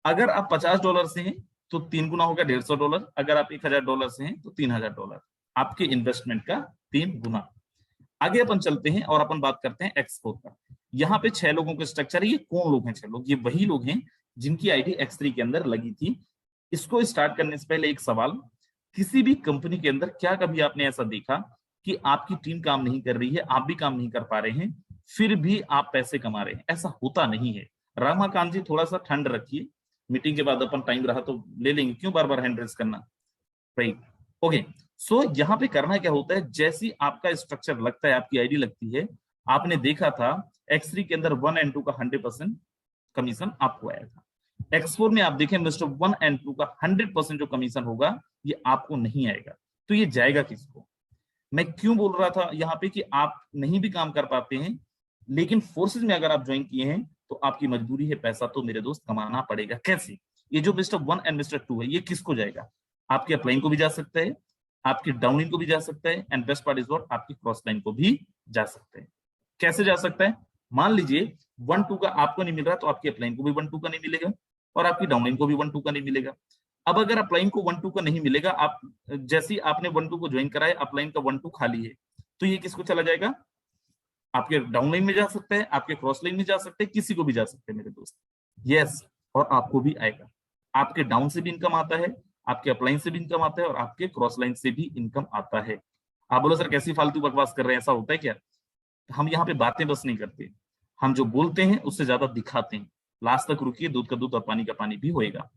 अगर आप $50 से हैं तो 3 गुना होगा $150। अगर आप $1000 से हैं तो $3000, आपके इन्वेस्टमेंट का 3 गुना। आगे अपन चलते हैं और अपन बात करते हैं X4 का। यहाँ पे 6 लोगों का स्ट्रक्चर है। ये कौन लोग हैं 6 लोग? ये वही लोग हैं जिनकी आईडी X3 के अंदर लगी थी। इसको स्टार्ट करने से पहले एक सवाल, किसी भी कंपनी के अंदर क्या कभी आपने ऐसा देखा कि आपकी टीम काम नहीं कर रही है, आप भी काम नहीं कर पा रहे हैं, फिर भी आप पैसे कमा रहे हैं? ऐसा होता नहीं है। रामाकांत जी थोड़ा सा ठंड रखिए, मीटिंग के बाद अपन टाइम रहा तो ले लेंगे, क्यों बार बार हैंड रेज करना, राइट? ओके, सो यहाँ पे करना क्या होता है, जैसी आपका स्ट्रक्चर लगता है, आपकी आईडी लगती है, आपने देखा था X3 के अंदर 1 एंड 2 का 100% कमीशन आपको आया था। X4 में आप देखें मिस्टर 1 एंड 2 का 100% जो कमीशन होगा ये आपको नहीं आएगा। तो ये जाएगा किसको? मैं क्यों बोल रहा था यहाँ पे कि आप नहीं भी काम कर पाते हैं, लेकिन फोर्सेज में अगर आप ज्वाइन किए हैं तो आपकी मजबूरी है, पैसा तो मेरे दोस्त कमाना पड़ेगा। कैसे? ये जो मिस्टर 1 एंड मिस्टर 2 है, ये किसको जाएगा? आपके अपलाइन को भी जा सकता है, आपकी डाउनलाइन को भी जा सकता है, and best part is what, आपकी क्रॉस लाइन को भी जा सकता है। कैसे जा सकता है? मान लीजिए 1-2 का आपको नहीं मिल रहा तो आपकी अपलाइन को भी 1-2 का नहीं मिलेगा, और आपकी डाउनलाइन को भी 1-2 का नहीं मिलेगा। अब अगर अपलाइन को 1-2 का नहीं मिलेगा, आप जैसे आपने 1-2 को ज्वाइन कराया, अपलाइन का 1-2 खाली है, तो ये किसको चला जाएगा? आपके डाउनलाइन में जा सकता है, आपके क्रॉस लाइन में जा सकते हैं, किसी को भी जा सकते हैं मेरे दोस्त। यस, और आपको भी आएगा। आपके डाउन से भी इनकम आता है, आपके अपलाइन से भी इनकम आता है, और आपके क्रॉस लाइन से भी इनकम आता है। आप बोलो सर कैसी फालतू बकवास कर रहे हैं, ऐसा होता है क्या? हम यहाँ पे बातें बस नहीं करते, हम जो बोलते हैं उससे ज्यादा दिखाते हैं। लास्ट तक रुकिए, दूध का दूध और पानी का पानी भी होएगा।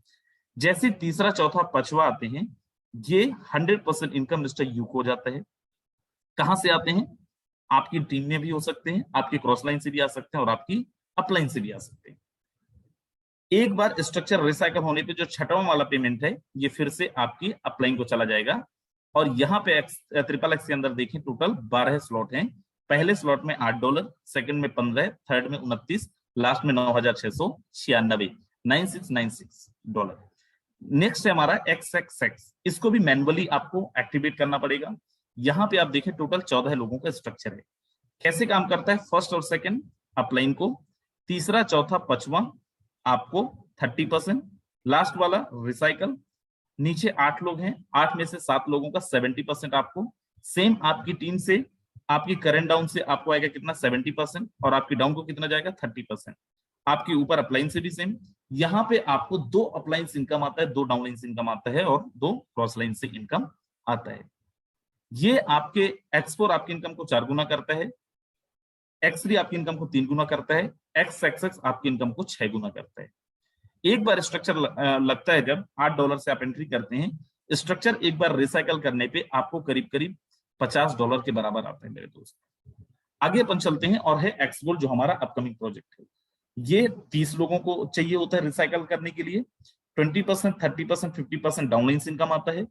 जैसे तीसरा चौथा पांचवा आते हैं, ये 100% इनकम मिस्टर यू को हो जाता है। कहां से आते हैं? आपकी टीम में भी हो सकते हैं, आपकी क्रॉस लाइन से भी आ सकते हैं, और आपकी अपलाइन से भी आ सकते हैं। एक बार स्ट्रक्चर रिसाइकल होने पे जो छठवां वाला पेमेंट है, ये फिर से आपकी अपलाइन को चला जाएगा। और यहाँ पे ट्रिपल एक्स के अंदर देखें टोटल 12 स्लॉट हैं। पहले स्लॉट में $8, सेकंड में 15, थर्ड में 29, लास्ट में 9696 $9696। नेक्स्ट है हमारा XXX, इसको भी मैनुअली आपको एक्टिवेट करना पड़ेगा। यहाँ पे आप देखें टोटल 14 लोगों का स्ट्रक्चर है। कैसे काम करता है? फर्स्ट और सेकंड अपलाइन को, तीसरा चौथा पांचवा आपको 30%, लास्ट वाला रिसाइकल। नीचे 8 लोग हैं, 8 में से 7 लोगों का 70% आपको। सेम आपकी टीम से, आपकी करंट डाउन से आपको आएगा कितना? 70%, और आपकी डाउन को कितना जाएगा? 30%। आपके ऊपर अपलाइन से भी सेम। यहाँ पे आपको 2 अपलाइन से इनकम आता है, 2 डाउनलाइन से इनकम आता है, और 2 क्रॉस लाइन से इनकम आता है। ये आपके X4 आपकी इनकम को 4 गुना करता है, X3 आपकी इनकम को 3 गुना करता है, XXX आपकी इनकम को 6 गुना करता है। एक बार स्ट्रक्चर लगता है, जब $8 से आप एंट्री करते हैं, स्ट्रक्चर एक बार रिसाइकल करने पे आपको करीब करीब $50 के बराबर आता है मेरे दोस्त। आगे अपन चलते हैं, और है एक्सगोल्ड जो हमारा अपकमिंग प्रोजेक्ट है। ये 30 लोगों को चाहिए होता है रिसाइकल करने के लिए। 20%, 30%, 50% डाउनलाइन से इनकम आता है।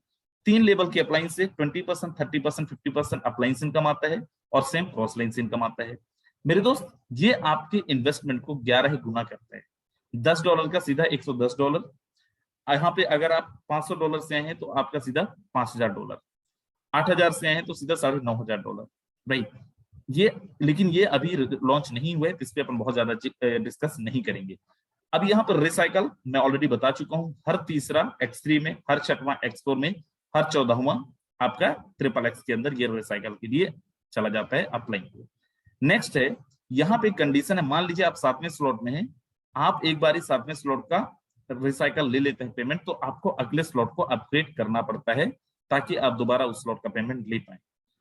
3 लेवल की अपलाइन से 20%, 30%, 50% अपलाइन से इनकम आता है, और सेम क्रॉस लाइन से इनकम आता है। मेरे दोस्त, ये आपके इन्वेस्टमेंट को 11 गुना करता है। $10 का सीधा $110। यहाँ पे अगर आप $500 से आए हैं तो आपका सीधा $5000, 8000 से आए हैं तो सीधा $9500, राइट? ये, लेकिन ये अभी लॉन्च नहीं हुए, इस पे अपन बहुत ज्यादा डिस्कस नहीं करेंगे। अब यहाँ पर रिसाइकल मैं ऑलरेडी बता चुका हूं, हर तीसरा X3 में, हर छठवां X4 में, हर 14वां आपका ट्रिपल एक्स के अंदर ये रिसाइकल के लिए चला जाता है अपलाइन को। नेक्स्ट है, यहाँ पे कंडीशन है, मान लीजिए आप 7वें स्लॉट में हैं, आप एक बार 7वें स्लॉट का रिसाइकल ले लेते हैं पेमेंट, तो आपको अगले स्लॉट को अपग्रेड करना पड़ता है ताकि आप दोबारा उस स्लॉट का पेमेंट ले पाए।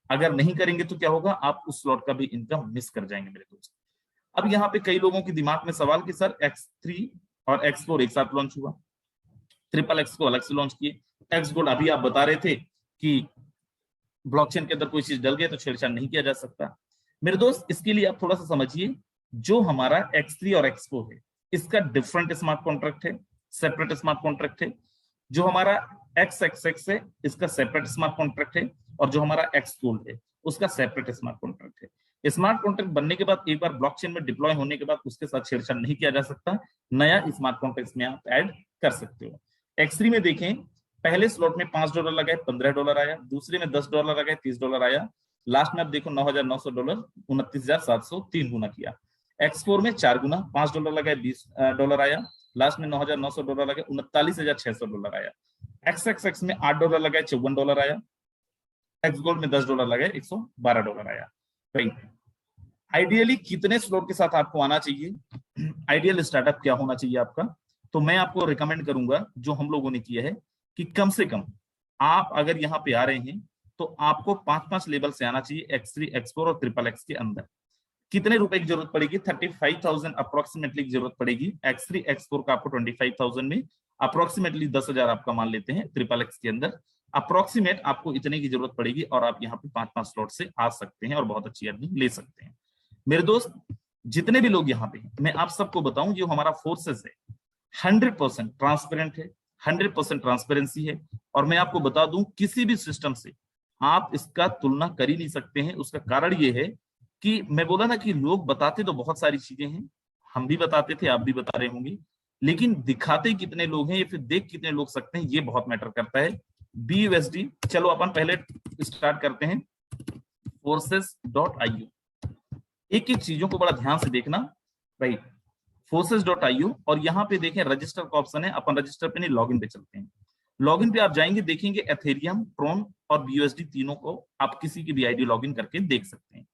अगर नहीं करेंगे तो क्या होगा? आप उस स्लॉट का भी इनकम मिस कर जाएंगे मेरे दोस्त। अब यहाँ पे कई लोगों के दिमाग में सवाल कि सर X3 और X4 एक साथ लॉन्च हुआ, ट्रिपल एक्स को अलग से लॉन्च किए, एक्सगोल्ड अभी आप बता रहे थे कि ब्लॉकचेन के अंदर कोई चीज डल गई तो छेड़छाड़ नहीं किया जा सकता। मेरे दोस्त, इसके लिए आप थोड़ा सा समझिए, जो हमारा X3 और X4 है, इसका डिफरेंट स्मार्ट कॉन्ट्रैक्ट है, सेपरेट स्मार्ट कॉन्ट्रैक्ट है। जो हमारा XXX है, इसका सेपरेट स्मार्ट कॉन्ट्रैक्ट है, और जो हमारा एक्सगोल्ड है उसका सेपरेट स्मार्ट कॉन्ट्रैक्ट है। स्मार्ट कॉन्ट्रैक्ट बनने के बाद एक बार ब्लॉकचेन में डिप्लॉय होने के बाद उसके साथ छेड़छाड़ नहीं किया जा सकता, नया स्मार्ट कॉन्ट्रैक्ट में आप ऐड कर सकते हो। एक्स3 में देखें, पहले स्लॉट में $5 लगाए, $15 आया, दूसरे में $10 लगाए, $30 आया, लास्ट में आप देखो $9,900, $29,703 गुना किया। X4 में 4 गुना, $5 लगाए, $20 आया, लास्ट में $9,900 लगाए, $39,600 आया। XXX में $8 लगाए, $54 आया, एक्स गोल्ड में $10 लगाए, $112 आया। राइट, आइडियली कितने स्लॉट के साथ आपको आना चाहिए, आइडियल स्टार्टअप क्या होना चाहिए आपका, तो मैं आपको रिकमेंड करूंगा जो हम लोगों ने किया है कि कम से कम आप अगर यहाँ पे आ रहे हैं तो आपको 5-5 लेवल से आना चाहिए, X3, X4 और XXX के अंदर। कितने रुपए की जरूरत पड़ेगी, 35,000 अप्रोक्सीमेटली की जरूरत पड़ेगी। X3, X4 का आपको 25,000 में अप्रोक्सीमेटली 10,000 आपका मान लेते हैं, XXX के अंदर अप्रोक्सीमेट आपको इतने की जरूरत पड़ेगी और आप यहाँ पे 5-5 स्लॉट से आ सकते हैं और बहुत अच्छी अर्निंग ले सकते हैं। मेरे दोस्त जितने भी लोग यहाँ पे हैं, मैं आप सबको बताऊं जो हमारा फोर्सेस है 100% ट्रांसपेरेंट है, 100% ट्रांसपेरेंसी है, और मैं आपको बता दूं किसी भी सिस्टम से आप इसका तुलना कर ही नहीं सकते हैं। उसका कारण ये है कि मैं बोला ना कि लोग बताते तो बहुत सारी चीजें हैं, हम भी बताते थे, आप भी बता रहे होंगे, लेकिन दिखाते कितने लोग हैं या फिर देख कितने लोग सकते हैं, ये बहुत मैटर करता है। BUSD, चलो अपन पहले स्टार्ट करते हैं forces.io। एक एक चीजों को बड़ा ध्यान से देखना। राइट, forces.io, और यहाँ पे देखें रजिस्टर का ऑप्शन है, अपन रजिस्टर पे नहीं लॉगिन पे चलते हैं। लॉगिन पे आप जाएंगे, देखेंगे एथेरियम, ट्रोन और BUSD तीनों को आप किसी की भी आईडी लॉगिन करके देख सकते हैं।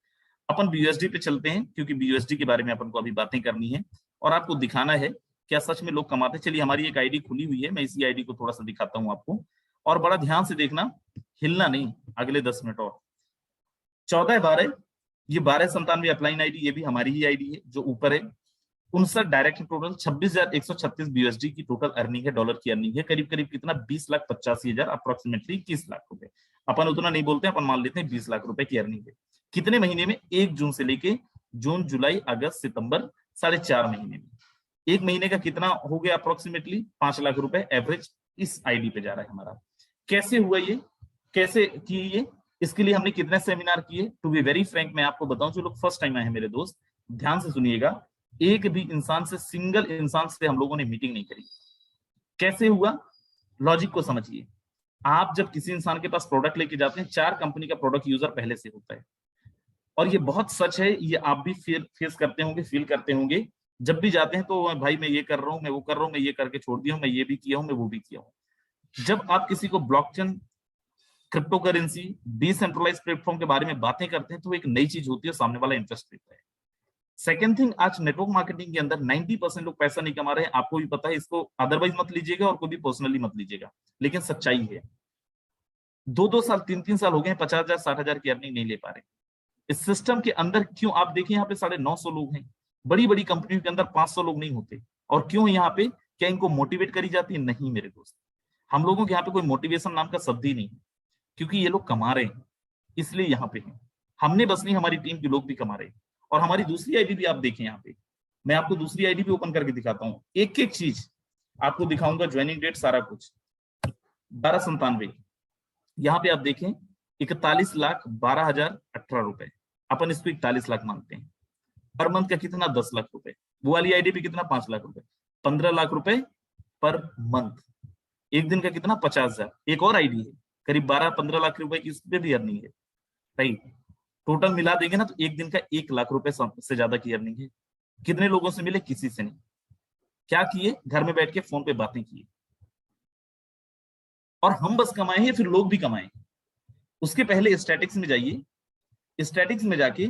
अपन BUSD पे चलते हैं क्योंकि BUSD के बारे में अपन को अभी बातें करनी है और आपको दिखाना है क्या सच में लोग कमाते। चलिए, हमारी एक आईडी खुली हुई है, मैं इसी आईडी को थोड़ा सा दिखाता हूं आपको, और बड़ा ध्यान से देखना, हिलना नहीं अगले 10 मिनट और। 14/12, ये 1297 अपलाइन आईडी, ये भी हमारी ही आईडी है जो ऊपर है। 59 डायरेक्ट टोटल, 26,136 BUSD की टोटल अर्निंग है, डॉलर की अर्निंग है, करीब करीब कितना 20,85,000 अप्रोक्सीमेटली 21 लाख रुपए। अपन उतना नहीं बोलते हैं, अपन मान लेते हैं 20 लाख रुपए की अर्निंग है। कितने महीने में, 1 जून से लेके जून, जुलाई, अगस्त, सितंबर, 4.5 महीने में। एक महीने का कितना हो गया अप्रोक्सीमेटली 5 लाख रुपए एवरेज इस आईडी पे जा रहा है हमारा। कैसे हुआ ये, कैसे किए ये, इसके लिए हमने कितने सेमिनार किए। टू बी वेरी फ्रैंक मैं आपको बताऊं, जो लोग फर्स्ट टाइम आए हैं मेरे दोस्त, ध्यान से सुनिएगा, एक भी इंसान से, सिंगल इंसान से हम लोगों ने मीटिंग नहीं करी। कैसे हुआ, लॉजिक को समझिए। आप जब किसी इंसान के पास प्रोडक्ट लेके जाते हैं, 4 कंपनी का प्रोडक्ट यूजर पहले से होता है, और ये बहुत सच है, ये आप भी फेस करते होंगे, फील करते होंगे। जब भी जाते हैं तो भाई मैं ये कर रहा हूँ, मैं वो कर रहा हूँ, मैं ये करके छोड़ दिया हूँ, मैं ये भी किया हूँ, मैं वो भी किया हूँ। जब आप किसी को blockchain, crypto currency, decentralise platform के बारे में बातें करते हैं तो एक नई चीज होती है, सामने वाला इंटरेस्ट लेता है। सेकेंड थिंग, आज नेटवर्क मार्केटिंग के अंदर 90% लोग पैसा नहीं कमा रहे हैं, आपको भी पता है, इसको अदरवाइज मत लीजिएगा और कोई भी पर्सनली मत लीजिएगा, लेकिन सच्चाई है। 2-2 साल, 3-3 साल हो गए, 50,000 60,000 की अर्निंग नहीं ले पा रहे। इस सिस्टम के अंदर क्यों, आप देखिए यहाँ पे 950 लोग हैं, बड़ी बड़ी कंपनियों के अंदर 500 लोग नहीं होते। और क्यों यहाँ पे, क्या इनको मोटिवेट करी जाती है? नहीं मेरे दोस्त, हम लोगों के यहाँ पे कोई मोटिवेशन नाम का शब्द ही नहीं है, क्योंकि ये लोग कमा रहे हैं इसलिए यहाँ पे हैं। हमने बस नहीं, हमारी टीम के लोग भी कमा रहे हैं। और हमारी दूसरी आईडी भी आप देखें, यहाँ पे मैं आपको दूसरी आईडी भी ओपन करके दिखाता हूँ, एक एक चीज आपको दिखाऊंगा, ज्वाइनिंग डेट सारा कुछ। 1297, यहाँ पे आप देखें 41,12,018 रुपए, अपन इसको 41 लाख मानते हैं। पर मंथ का कितना, 10 लाख रुपए। वो वाली आईडी पे कितना, 5 लाख रुपए, 15 लाख रुपए पर मंथ। एक दिन का कितना, 50,000। एक और आईडी है, करीब 12-15 लाख रुपए की, इस पे भी अर्निंग है। राइट, टोटल मिला देंगे ना तो एक दिन का 1 लाख रुपए से ज्यादा की अर्निंग है। कितने लोगों से मिले, किसी से नहीं। क्या किए, घर में बैठ के फोन पे बातें किए, और हम बस कमाए हैं, फिर लोग भी कमाए। उसके पहले स्टैटिक्स में जाइए, स्टैटिक्स में जाके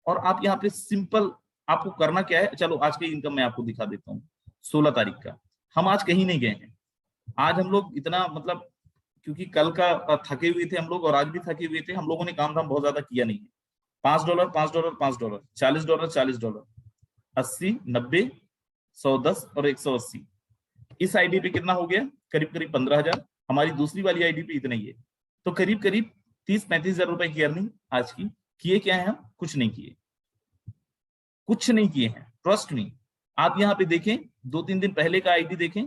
और आप यहाँ पे सिंपल, आपको करना क्या है, चलो आज की इनकम मैं आपको दिखा देता हूँ। 16 तारीख का हम आज कहीं नहीं गए हैं। आज हम लोग इतना, मतलब क्योंकि कल का थके हुए थे हम लोग और आज भी थके हुए थे, हम लोगों ने काम धाम बहुत ज्यादा किया नहीं है। $5, $5, $5, $40, $40, 80, 90, 110 और 180। इस आईडी पे कितना हो गया, करीब करीब 15,000। हमारी दूसरी वाली आईडी पे इतना ही है, तो करीब करीब 30-35,000 रुपए की अर्निंग आज की। किए क्या है, हम कुछ नहीं किए, कुछ नहीं किए हैं, ट्रस्ट नहीं। आप यहाँ पे देखें, 2-3 दिन पहले का आईडी देखें,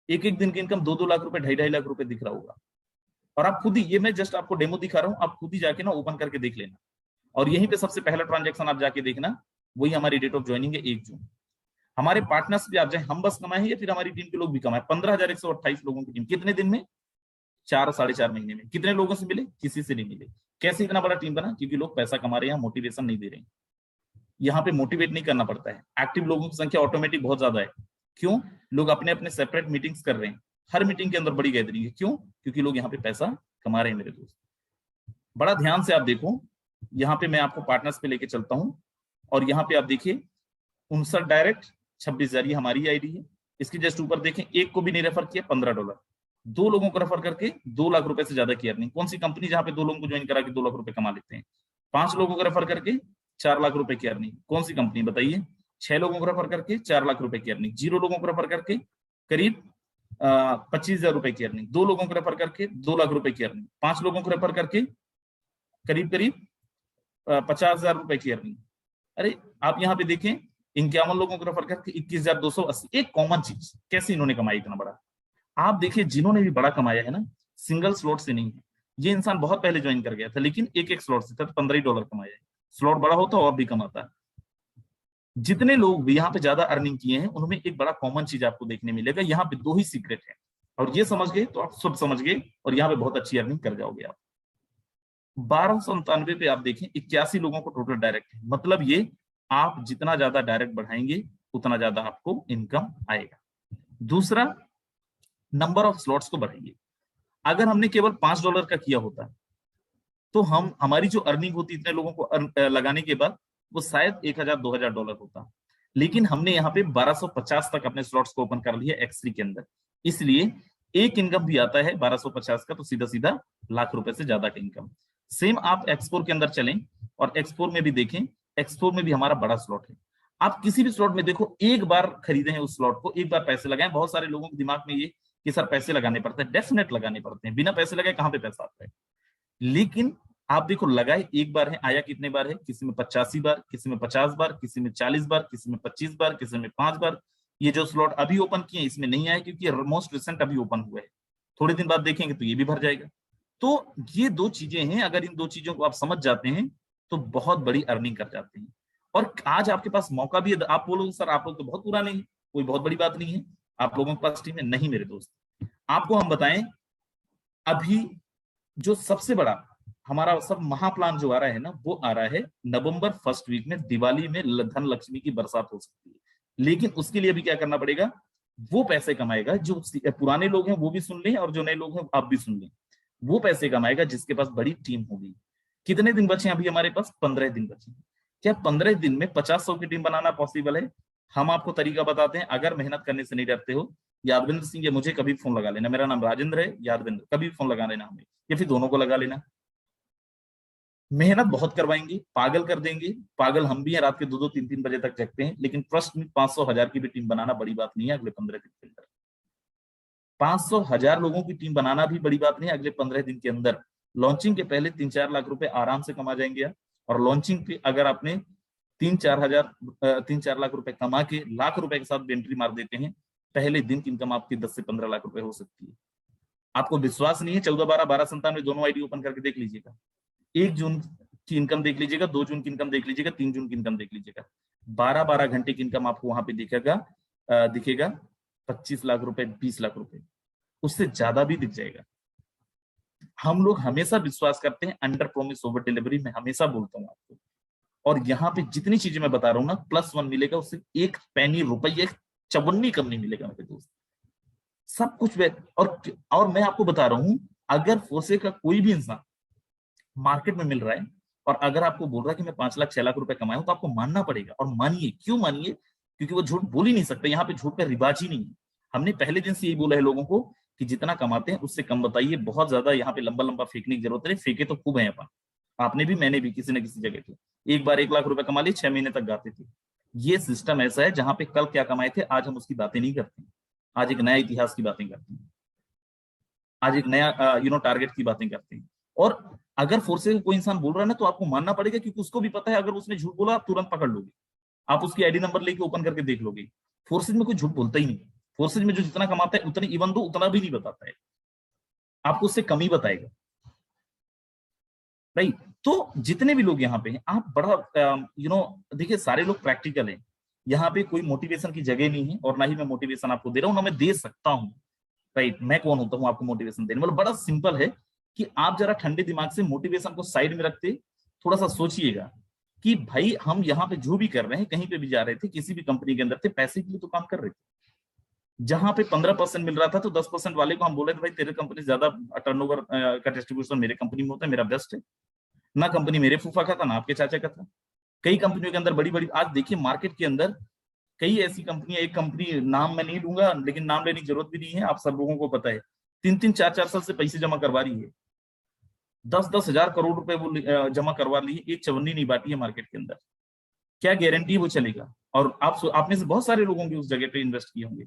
एक एक दिन की इनकम 2-2 लाख रुपए, 2.5 लाख रुपए दिख रहा होगा। और आप खुद ही, ये मैं जस्ट आपको डेमो दिखा रहा हूँ, आप खुद ही जाके ना ओपन करके देख लेना। और यहीं पे सबसे पहला ट्रांजेक्शन आप जाके देखना, वही हमारी डेट ऑफ ज्वाइनिंग है 1 जून। हमारे पार्टनर्स भी आप चाहे हम बस कमाए हैं या फिर हमारी टीम के लोग भी कमाए, 15,128 लोगों की टीम, कितने दिन में? 4 साढ़े 4 महीने में। कितने लोगों से मिले? किसी से नहीं मिले। कैसे इतना बड़ा टीम बना? क्योंकि लोग पैसा कमा रहे हैं, मोटिवेशन नहीं दे रहे हैं। यहाँ पे मोटिवेट नहीं करना पड़ता है, एक्टिव लोगों की संख्या ऑटोमेटिक बहुत ज्यादा है। क्यों? लोग अपने अपने सेपरेट मीटिंग्स कर रहे हैं, हर मीटिंग के अंदर बड़ी गैदरिंग है। क्यों? क्योंकि लोग यहाँ पे पैसा कमा रहे हैं मेरे दोस्त। बड़ा ध्यान से आप देखो, यहाँ पे मैं आपको पार्टनर्स पे लेके चलता हूँ, और यहाँ पे आप देखिए 59 डायरेक्ट, 26,000 ये हमारी आईडी है। इसके जस्ट ऊपर देखें, एक को भी नहीं रेफर किया, $15। 2 लोगों को रेफर करके 2 लाख रुपए से ज्यादा की अर्निंग। कौन सी कंपनी जहां पे 2 लोगों को ज्वाइन करा के 2 लाख रुपए कमा लेते हैं? 5 लोगों को रेफर करके 4 लाख रुपए की अर्निंग। कौन सी कंपनी बताइए? 6 लोगों को रेफर करके 4 लाख रुपए की अर्निंग। 0 लोगों को रेफर करके करीब 25,000 रुपए की अर्निंग। 2 लोगों को रेफर करके 2 लाख रुपए की अर्निंग। 5 लोगों को रेफर करके करीब करीब 50,000 रुपए की अर्निंग। अरे आप यहाँ पे देखें, 51 लोगों को रेफर करके 21,280। एक कॉमन चीज, कैसे इन्होंने कमाई इतना बड़ा? आप देखिए, जिन्होंने भी बड़ा कमाया है ना, सिंगल स्लॉट से नहीं है। ये इंसान बहुत पहले ज्वाइन कर गया था, लेकिन एक एक स्लॉट से था, तो $15 कमाया है। स्लॉट बड़ा होता और भी कमाता। जितने लोग भी यहाँ पे ज्यादा अर्निंग किए हैं, उनमें एक बड़ा कॉमन चीज आपको देखने मिलेगा। यहाँ पे 2 ही सीक्रेट है, और ये समझ गए तो आप सब समझ गए, और यहाँ पे बहुत अच्छी अर्निंग कर जाओगे आप। 1297 पे आप देखें 81 लोगों को टोटल डायरेक्ट है। मतलब ये, आप जितना ज्यादा डायरेक्ट बढ़ाएंगे उतना ज्यादा आपको इनकम आएगा। दूसरा, नंबर ऑफ स्लॉट्स को बढ़ाइए। अगर हमने केवल $5 का किया होता, तो हमारी जो अर्निंग होती इतने लोगों को लगाने के बाद, वो शायद $1,000-2,000 होता। लेकिन हमने यहाँ पे 1250 तक अपने स्लॉट्स को ओपन कर लिया X3 के अंदर। इसलिए एक इनकम भी आता है 1250 का, तो सीधा सीधा लाख रुपए से ज्यादा का इनकम। सेम आप X4 के अंदर चलें, और X4 में भी देखें, X4 में भी हमारा बड़ा स्लॉट है। आप किसी भी स्लॉट में देखो, एक बार खरीदे हैं उस स्लॉट को, एक बार पैसे लगाए। बहुत सारे लोगों के दिमाग में ये कि सर पैसे लगाने पड़ते हैं, डेफिनेट लगाने पड़ते हैं, बिना पैसे लगाए कहां पे पैसा आता है। लेकिन आप देखो, लगाए एक बार है, आया कितने बार है? किसी में 85 बार, किसी में 50 बार, किसी में 40 बार, किसी में 25 बार, किसी में 5 बार। ये जो स्लॉट अभी ओपन किए इसमें नहीं आया, क्योंकि मोस्ट रिसेंट अभी ओपन हुआ है। थोड़े दिन बाद देखेंगे तो ये भी भर जाएगा। तो ये 2 चीजें हैं, अगर इन 2 चीजों को आप समझ जाते हैं तो बहुत बड़ी अर्निंग कर जाते हैं। और आज आपके पास मौका भी है। आप बोलोगे सर आप लोग तो बहुत पुराने हैं, कोई बहुत बड़ी बात नहीं है, आप लोगों के पास टीम है। नहीं मेरे दोस्त, आपको हम बताएं, अभी जो सबसे बड़ा हमारा सब महाप्लान जो आ रहा है ना, वो आ रहा है नवंबर फर्स्ट वीक में। दिवाली में धन लक्ष्मी की बरसात हो सकती है, लेकिन उसके लिए अभी क्या करना पड़ेगा? वो पैसे कमाएगा जो पुराने लोग हैं वो भी सुन लें, और जो नए लोग हैं आप भी सुन लें। वो पैसे कमाएगा जिसके पास बड़ी टीम होगी। कितने दिन बचे हैं अभी हमारे पास? 15 दिन बचे हैं। क्या 15 दिन में 50-100 की टीम बनाना पॉसिबल है? हम आपको तरीका बताते हैं। अगर मेहनत करने से नहीं डरते हो, यादविंद्र सिंह, मुझे कभी फोन लगा लेना, मेरा नाम राजेंद्र है, यादविंद्र, कभी फोन लगा लेना हमें, या फिर दोनों को लगा लेना। मेहनत बहुत करवाएंगे, पागल कर देंगे। पागल हम भी हैं, रात के 2-2 3-3 बजे तक जगते हैं, लेकिन ट्रस्ट में 500-1000 की भी टीम बनाना बड़ी बात नहीं है अगले 15 दिन के अंदर। 500-1000 लोगों की टीम बनाना भी बड़ी बात नहीं है अगले 15 दिन के अंदर। लॉन्चिंग के पहले 3-4 लाख रुपए आराम से कमा जाएंगे आप। और लॉन्चिंग पे अगर आपने 3-4 लाख रुपए कमा के लाख रुपए के साथ एंट्री मार देते हैं, पहले दिन की इनकम आपकी 10 से 15 लाख रुपए हो सकती है। आपको विश्वास नहीं है? 14-12-12-97 दोनों आईडी ओपन करके देख लीजिएगा। 1 जून की इनकम देख लीजिएगा, 2 जून की इनकम देख लीजिएगा, 3 जून की इनकम देख लीजिएगा। 12-12 घंटे की इनकम आपको वहां पे दिखेगा 25 लाख रुपए, 20 लाख रुपए, उससे ज्यादा भी दिख जाएगा। हम लोग हमेशा विश्वास करते हैं अंडर प्रॉमिस ओवर डिलीवरी। मैं हमेशा बोलता हूँ आपको, और यहाँ पे जितनी चीजें मैं बता रहा हूँ ना, +1 मिलेगा, उससे एक पैनी रुपये चवन्नी कम नहीं मिलेगा मेरे दोस्त। सब कुछ और मैं आपको बता रहा हूँ, अगर फोर्से का कोई भी इंसान मार्केट में मिल रहा है और अगर आपको बोल रहा है कि मैं 5 लाख 6 लाख रुपए कमाया हूं, तो आपको मानना पड़ेगा। और मानिए। क्यों मानिए? क्योंकि वो झूठ बोल ही नहीं सकते। यहाँ पे झूठ का रिवाज ही नहीं है। हमने पहले दिन से यही बोला है लोगों को कि जितना कमाते हैं उससे कम बताइए। बहुत ज्यादा यहाँ पे लंबा लंबा फेंकने की जरूरत नहीं। फेंके तो खूब है अपन, आपने भी, मैंने भी, किसी न किसी जगह पे एक बार 1 लाख रुपए कमा लिए, 6 महीने तक गाते थे। ये सिस्टम ऐसा है जहां पे कल क्या कमाए थे आज हम उसकी बातें नहीं करते। आज एक नया इतिहास की बातें करते हैं, आज एक नया टारगेट की बातें करते हैं। और अगर फोर्सेस का कोई इंसान बोल रहा है ना, तो आपको मानना पड़ेगा, क्योंकि उसको भी पता है अगर उसने झूठ बोला आप तुरंत पकड़ लोगे। आप उसकी आईडी नंबर लेके ओपन करके देख लोगे। फोर्सेज में कोई झूठ बोलता ही नहीं। फोर्सेज में जो जितना कमाता है उतनी, इवन दो उतना भी नहीं बताता है। आपको उससे कम ही बताएगा, राइट। तो जितने भी लोग यहाँ पे हैं, आप बड़ा देखिए सारे लोग प्रैक्टिकल हैं, यहाँ पे कोई मोटिवेशन की जगह नहीं है, और ना ही मैं मोटिवेशन आपको दे रहा हूँ, ना मैं दे सकता हूँ, राइट। मैं कौन होता हूँ आपको मोटिवेशन देने, मतलब बड़ा सिंपल है कि आप जरा ठंडे दिमाग से मोटिवेशन को साइड में रखते थोड़ा सा सोचिएगा कि भाई हम यहाँ पे जो भी कर रहे हैं, कहीं पे भी जा रहे थे, किसी भी कंपनी के अंदर थे, पैसे के लिए तो काम कर रहे थे। जहां पे 15% मिल रहा था तो 10% वाले को हम बोले थे भाई तेरे कंपनी ज्यादा टर्नओवर का डिस्ट्रीब्यूशन मेरे कंपनी में होता है, मेरा बेस्ट है। ना कंपनी मेरे फूफा का था, ना आपके चाचा का था। कई कंपनियों के अंदर बड़ी बड़ी, आज देखिए मार्केट के अंदर कई ऐसी कंपनियां, एक कंपनी नाम मैं नहीं लूंगा, लेकिन नाम लेने की जरूरत भी नहीं है, आप सब लोगों को पता है, 3-4 साल से पैसे जमा करवा रही है, 10-10 हजार करोड़ रुपए वो जमा करवा ली है, एक चवन्नी नहीं बांटी है मार्केट के अंदर। क्या गारंटी वो चलेगा? और आप में से बहुत सारे लोगों की उस जगह पे इन्वेस्ट किए होंगे।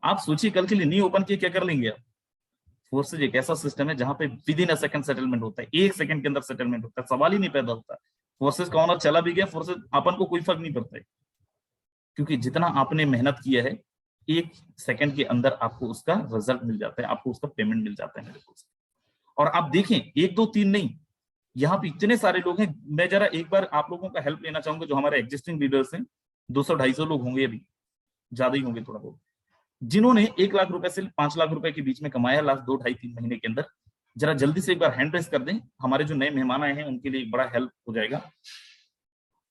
आप सोचिए कल के लिए नहीं ओपन किए क्या कर लेंगे आप? फोर्सेज एक ऐसा सिस्टम है जहां पे with in a second settlement होता है, 1 सेकंड के अंदर सेटलमेंट होता है, सवाल ही नहीं पैदा होता। फोर्सेज का ऑनर चला भी गया, फोर्सेज अपन को कोई फर्क नहीं पड़ता है, क्योंकि जितना आपने मेहनत किया है 1 सेकंड के अंदर आपको उसका रिजल्ट मिल जाता है, आपको उसका पेमेंट मिल जाता है मेरे को। और आप देखें 1 2 3 नहीं, यहाँ पे इतने सारे लोग हैं। मैं जरा एक बार आप लोगों का हेल्प लेना चाहूंगा, जो हमारे एग्जिस्टिंग लीडर्स हैं, 200-250 लोग होंगे, अभी ज्यादा ही होंगे थोड़ा बहुत, जिन्होंने 1 लाख रुपए से 5 लाख रुपए के बीच में कमाया लास्ट 2 ढाई 3 महीने के अंदर। जरा जल्दी से एक बार हैंड रेस कर दें, हमारे जो नए मेहमान आए हैं उनके लिए बड़ा हेल्प हो जाएगा।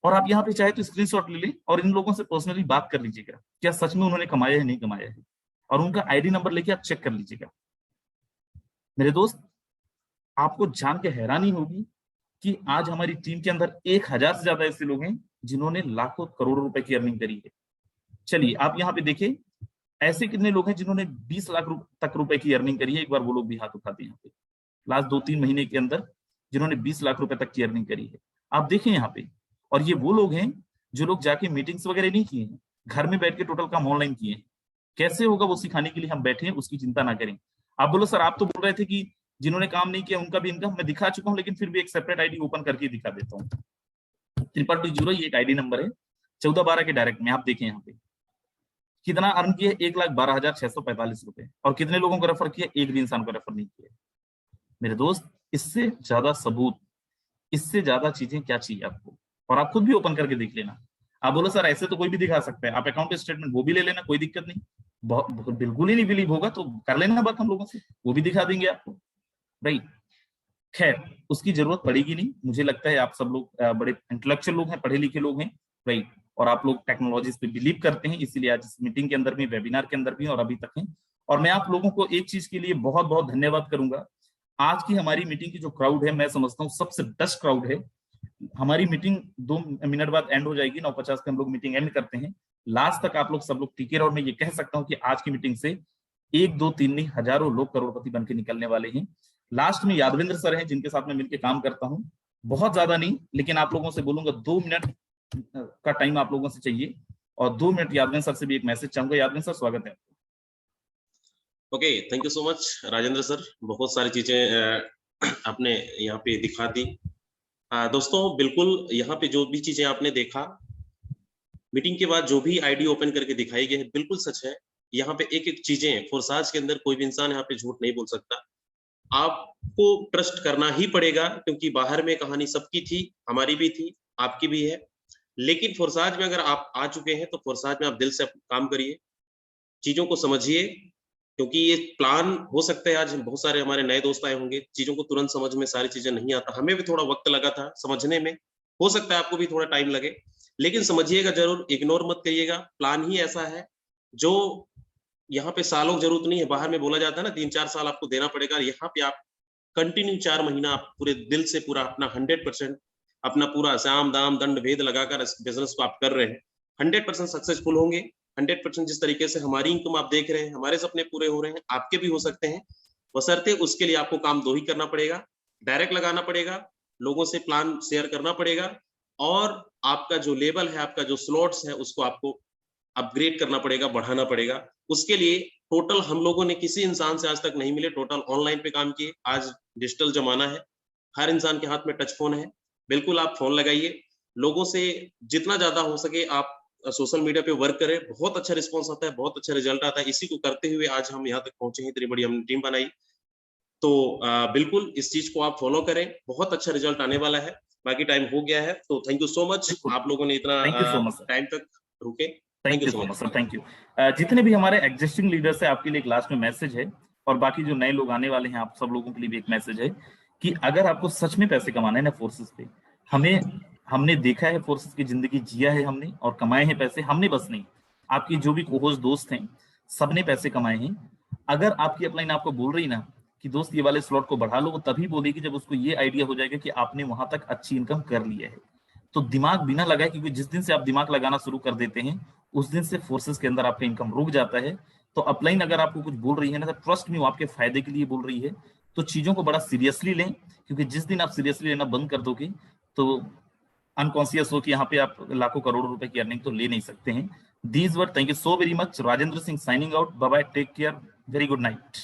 और आप यहाँ पे चाहे तो स्क्रीनशॉट ले लें और इन लोगों से पर्सनली बात कर लीजिएगा, क्या सच में उन्होंने कमाया है नहीं कमाया है, और उनका आईडी नंबर लेके आप चेक कर लीजिएगा। मेरे दोस्त, आपको जान के हैरानी होगी कि आज हमारी टीम के अंदर 1000 से ज्यादा ऐसे लोग हैं जिन्होंने लाखों करोड़ों रुपए की अर्निंग करी है। चलिए आप यहाँ पे देखिए, ऐसे कितने लोग हैं जिन्होंने 20 लाख तक रुपए की अर्निंग करी है, एक बार वो लोग भी हाथ उठाते हैं यहाँ पे, लास्ट 2-3 महीने के अंदर जिन्होंने 20 लाख रुपए तक की अर्निंग करी है, आप देखें यहाँ पे। और ये वो लोग हैं जो लोग जाके मीटिंग्स वगैरह नहीं किए हैं, घर में बैठ के टोटल काम ऑनलाइन किए हैं। कैसे होगा वो सिखाने के लिए हम बैठे हैं, उसकी चिंता ना करें। आप बोलो सर आप तो बोल रहे थे कि जिन्होंने काम नहीं किया उनका भी इनकम, मैं दिखा चुका हूं, लेकिन फिर भी एक सेपरेट आईडी ओपन करके दिखा देता हूँ। 222 ये एक आईडी नंबर है, 14-12 के डायरेक्ट में। आप देखें यहाँ पे कितना अर्न किया, 1,12,645 रुपए। और कितने लोगों को रेफर किया? एक भी इंसान को रेफर नहीं किया। मेरे दोस्त, इससे ज्यादा सबूत, इससे ज्यादा चीजें क्या चाहिए आपको? और आप खुद भी ओपन करके देख लेना। आप बोलो सर ऐसे तो कोई भी दिखा सकता है, आप अकाउंट स्टेटमेंट वो भी ले लेना, कोई दिक्कत नहीं। बिल्कुल ही नहीं बिलीव होगा तो कर लेना बात हम लोगों से, वो भी दिखा देंगे आपको, राइट। खैर उसकी जरूरत पड़ेगी नहीं, मुझे लगता है आप सब लोग बड़े इंटेलेक्चुअल लोग हैं, पढ़े लिखे लोग हैं, राइट। और आप लोग टेक्नोलॉजीज पे बिलीव करते हैं, इसीलिए आज इस मीटिंग के अंदर भी, वेबिनार के अंदर भी, और अभी तक हैं। और मैं आप लोगों को एक चीज के लिए बहुत बहुत धन्यवाद करूंगा। आज की हमारी मीटिंग की जो क्राउड है, मैं समझता हूँ सबसे बेस्ट क्राउड है। हमारी मीटिंग 2 मिनट बाद एंड हो जाएगी, 9:50 पे हम लोग मीटिंग एंड करते हैं। लास्ट तक आप लोग सब लोग टिके रहे, और मैं ये कह सकता हूँ कि आज की मीटिंग से 1 2 3 नहीं, हजारों लोग करोड़पति बन के निकलने वाले हैं। लास्ट में यादवेंद्र सर हैं जिनके साथ मैं मिलकर काम करता हूँ, बहुत ज्यादा नहीं, लेकिन आप लोगों से बोलूंगा 2 मिनट का टाइम आप लोगों से चाहिए, और 2 मिनट यादवेंद्र सर से भी एक मैसेज चाहूंगा। यादवेंद्र सर स्वागत है। Okay, thank you so much Rajendra sir, बहुत सारी चीजें आपने यहाँ पे दिखा दी। दोस्तों बिल्कुल यहाँ पे जो भी चीजें आपने देखा मीटिंग के बाद, जो भी आईडी ओपन करके दिखाई गई है, बिल्कुल सच है। यहाँ पे एक एक चीजें फोर्साज के अंदर कोई भी इंसान यहाँ पे झूठ नहीं बोल सकता। आपको ट्रस्ट करना ही पड़ेगा, क्योंकि बाहर में कहानी सबकी थी, हमारी भी थी, आपकी भी है। लेकिन फोर्साज में अगर आप आ चुके हैं तो फोर्साज में आप दिल से काम करिए, चीजों को समझिए, क्योंकि ये प्लान हो सकता है आज बहुत सारे हमारे नए दोस्त आए होंगे, चीजों को तुरंत समझ में सारी चीजें नहीं आता। हमें भी थोड़ा वक्त लगा था समझने में, हो सकता है आपको भी थोड़ा टाइम लगे, लेकिन समझिएगा जरूर, इग्नोर मत करिएगा। प्लान ही ऐसा है जो यहाँ पे सालों की जरूरत नहीं है। बाहर में बोला जाता है ना 3-4 साल आपको देना पड़ेगा, यहाँ पे आप कंटिन्यू 4 महीना आप पूरे दिल से पूरा अपना 100% अपना पूरा साम दाम दंड भेद लगाकर इस बिजनेस को आप कर रहे हैं, 100% सक्सेसफुल होंगे। 100% जिस तरीके से हमारी इनकम आप देख रहे हैं, हमारे सपने पूरे हो रहे हैं, आपके भी हो सकते हैं, बशर्ते उसके लिए आपको काम 2 ही करना पड़ेगा। डायरेक्ट लगाना पड़ेगा, लोगों से प्लान शेयर करना पड़ेगा, और आपका जो लेवल है, आपका जो स्लॉट्स है, उसको आपको अपग्रेड करना पड़ेगा, बढ़ाना पड़ेगा। उसके लिए टोटल हम लोगों ने किसी इंसान से आज तक नहीं मिले, टोटल ऑनलाइन पे काम किए। आज डिजिटल जमाना है, हर इंसान के हाथ में टच फोन है, बिल्कुल आप फोन लगाइए, लोगों से जितना ज्यादा हो सके आप सोशल मीडिया पे वर्क करें। बहुत अच्छा रिस्पॉन्स आता है, बहुत अच्छा रिजल्ट आता है। इसी को करते हुए आज हम यहाँ तक पहुंचे हैं, इतनी बड़ी हमने टीम बनाई। तो बिल्कुल इस चीज को आप फॉलो करें, बहुत अच्छा रिजल्ट आने वाला है। बाकी टाइम हो गया है, तो थैंक यू सो मच, आप लोगों ने इतना thank you so much sir. Time तक रुके। Thank you so much sir, thank you. जितने भी हमारे एग्जिस्टिंग लीडर्स है, आपके लिए एक लास्ट में मैसेज है, और बाकी जो नए लोग आने वाले हैं, आप सब लोगों के लिए भी एक मैसेज है कि अगर आपको सच में पैसे कमाने हैं ना फोर्सेस पे, हमें हमने देखा है फोर्सेस की जिंदगी जिया है हमने, और कमाए हैं पैसे हमने, बस नहीं, आपकी जो भी कोहोस्ट दोस्त हैं सबने पैसे कमाए हैं। अगर आपकी अपलाइन आपको बोल रही ना कि दोस्त ये वाले स्लॉट को बढ़ा लो, वो तभी बोलेगी जब उसको ये आइडिया हो जाएगा कि आपने वहां तक अच्छी इनकम कर लिया है। तो दिमाग बिना लगाए, क्योंकि जिस दिन से आप दिमाग लगाना शुरू कर देते हैं उस दिन से फोर्सेस के अंदर आपका इनकम रुक जाता है। तो अपलाइन अगर आपको कुछ बोल रही है ना, तो ट्रस्ट में वो आपके फायदे के लिए बोल रही है। तो चीजों को बड़ा सीरियसली लें, क्योंकि जिस दिन आप सीरियसली लेना बंद कर दोगे तो अनकॉन्सियस हो कि यहाँ पे आप लाखों करोड़ों रुपए की अर्निंग तो ले नहीं सकते हैं। These word, thank you so very much. Rajendra Singh signing out, bye bye, take care, very good night.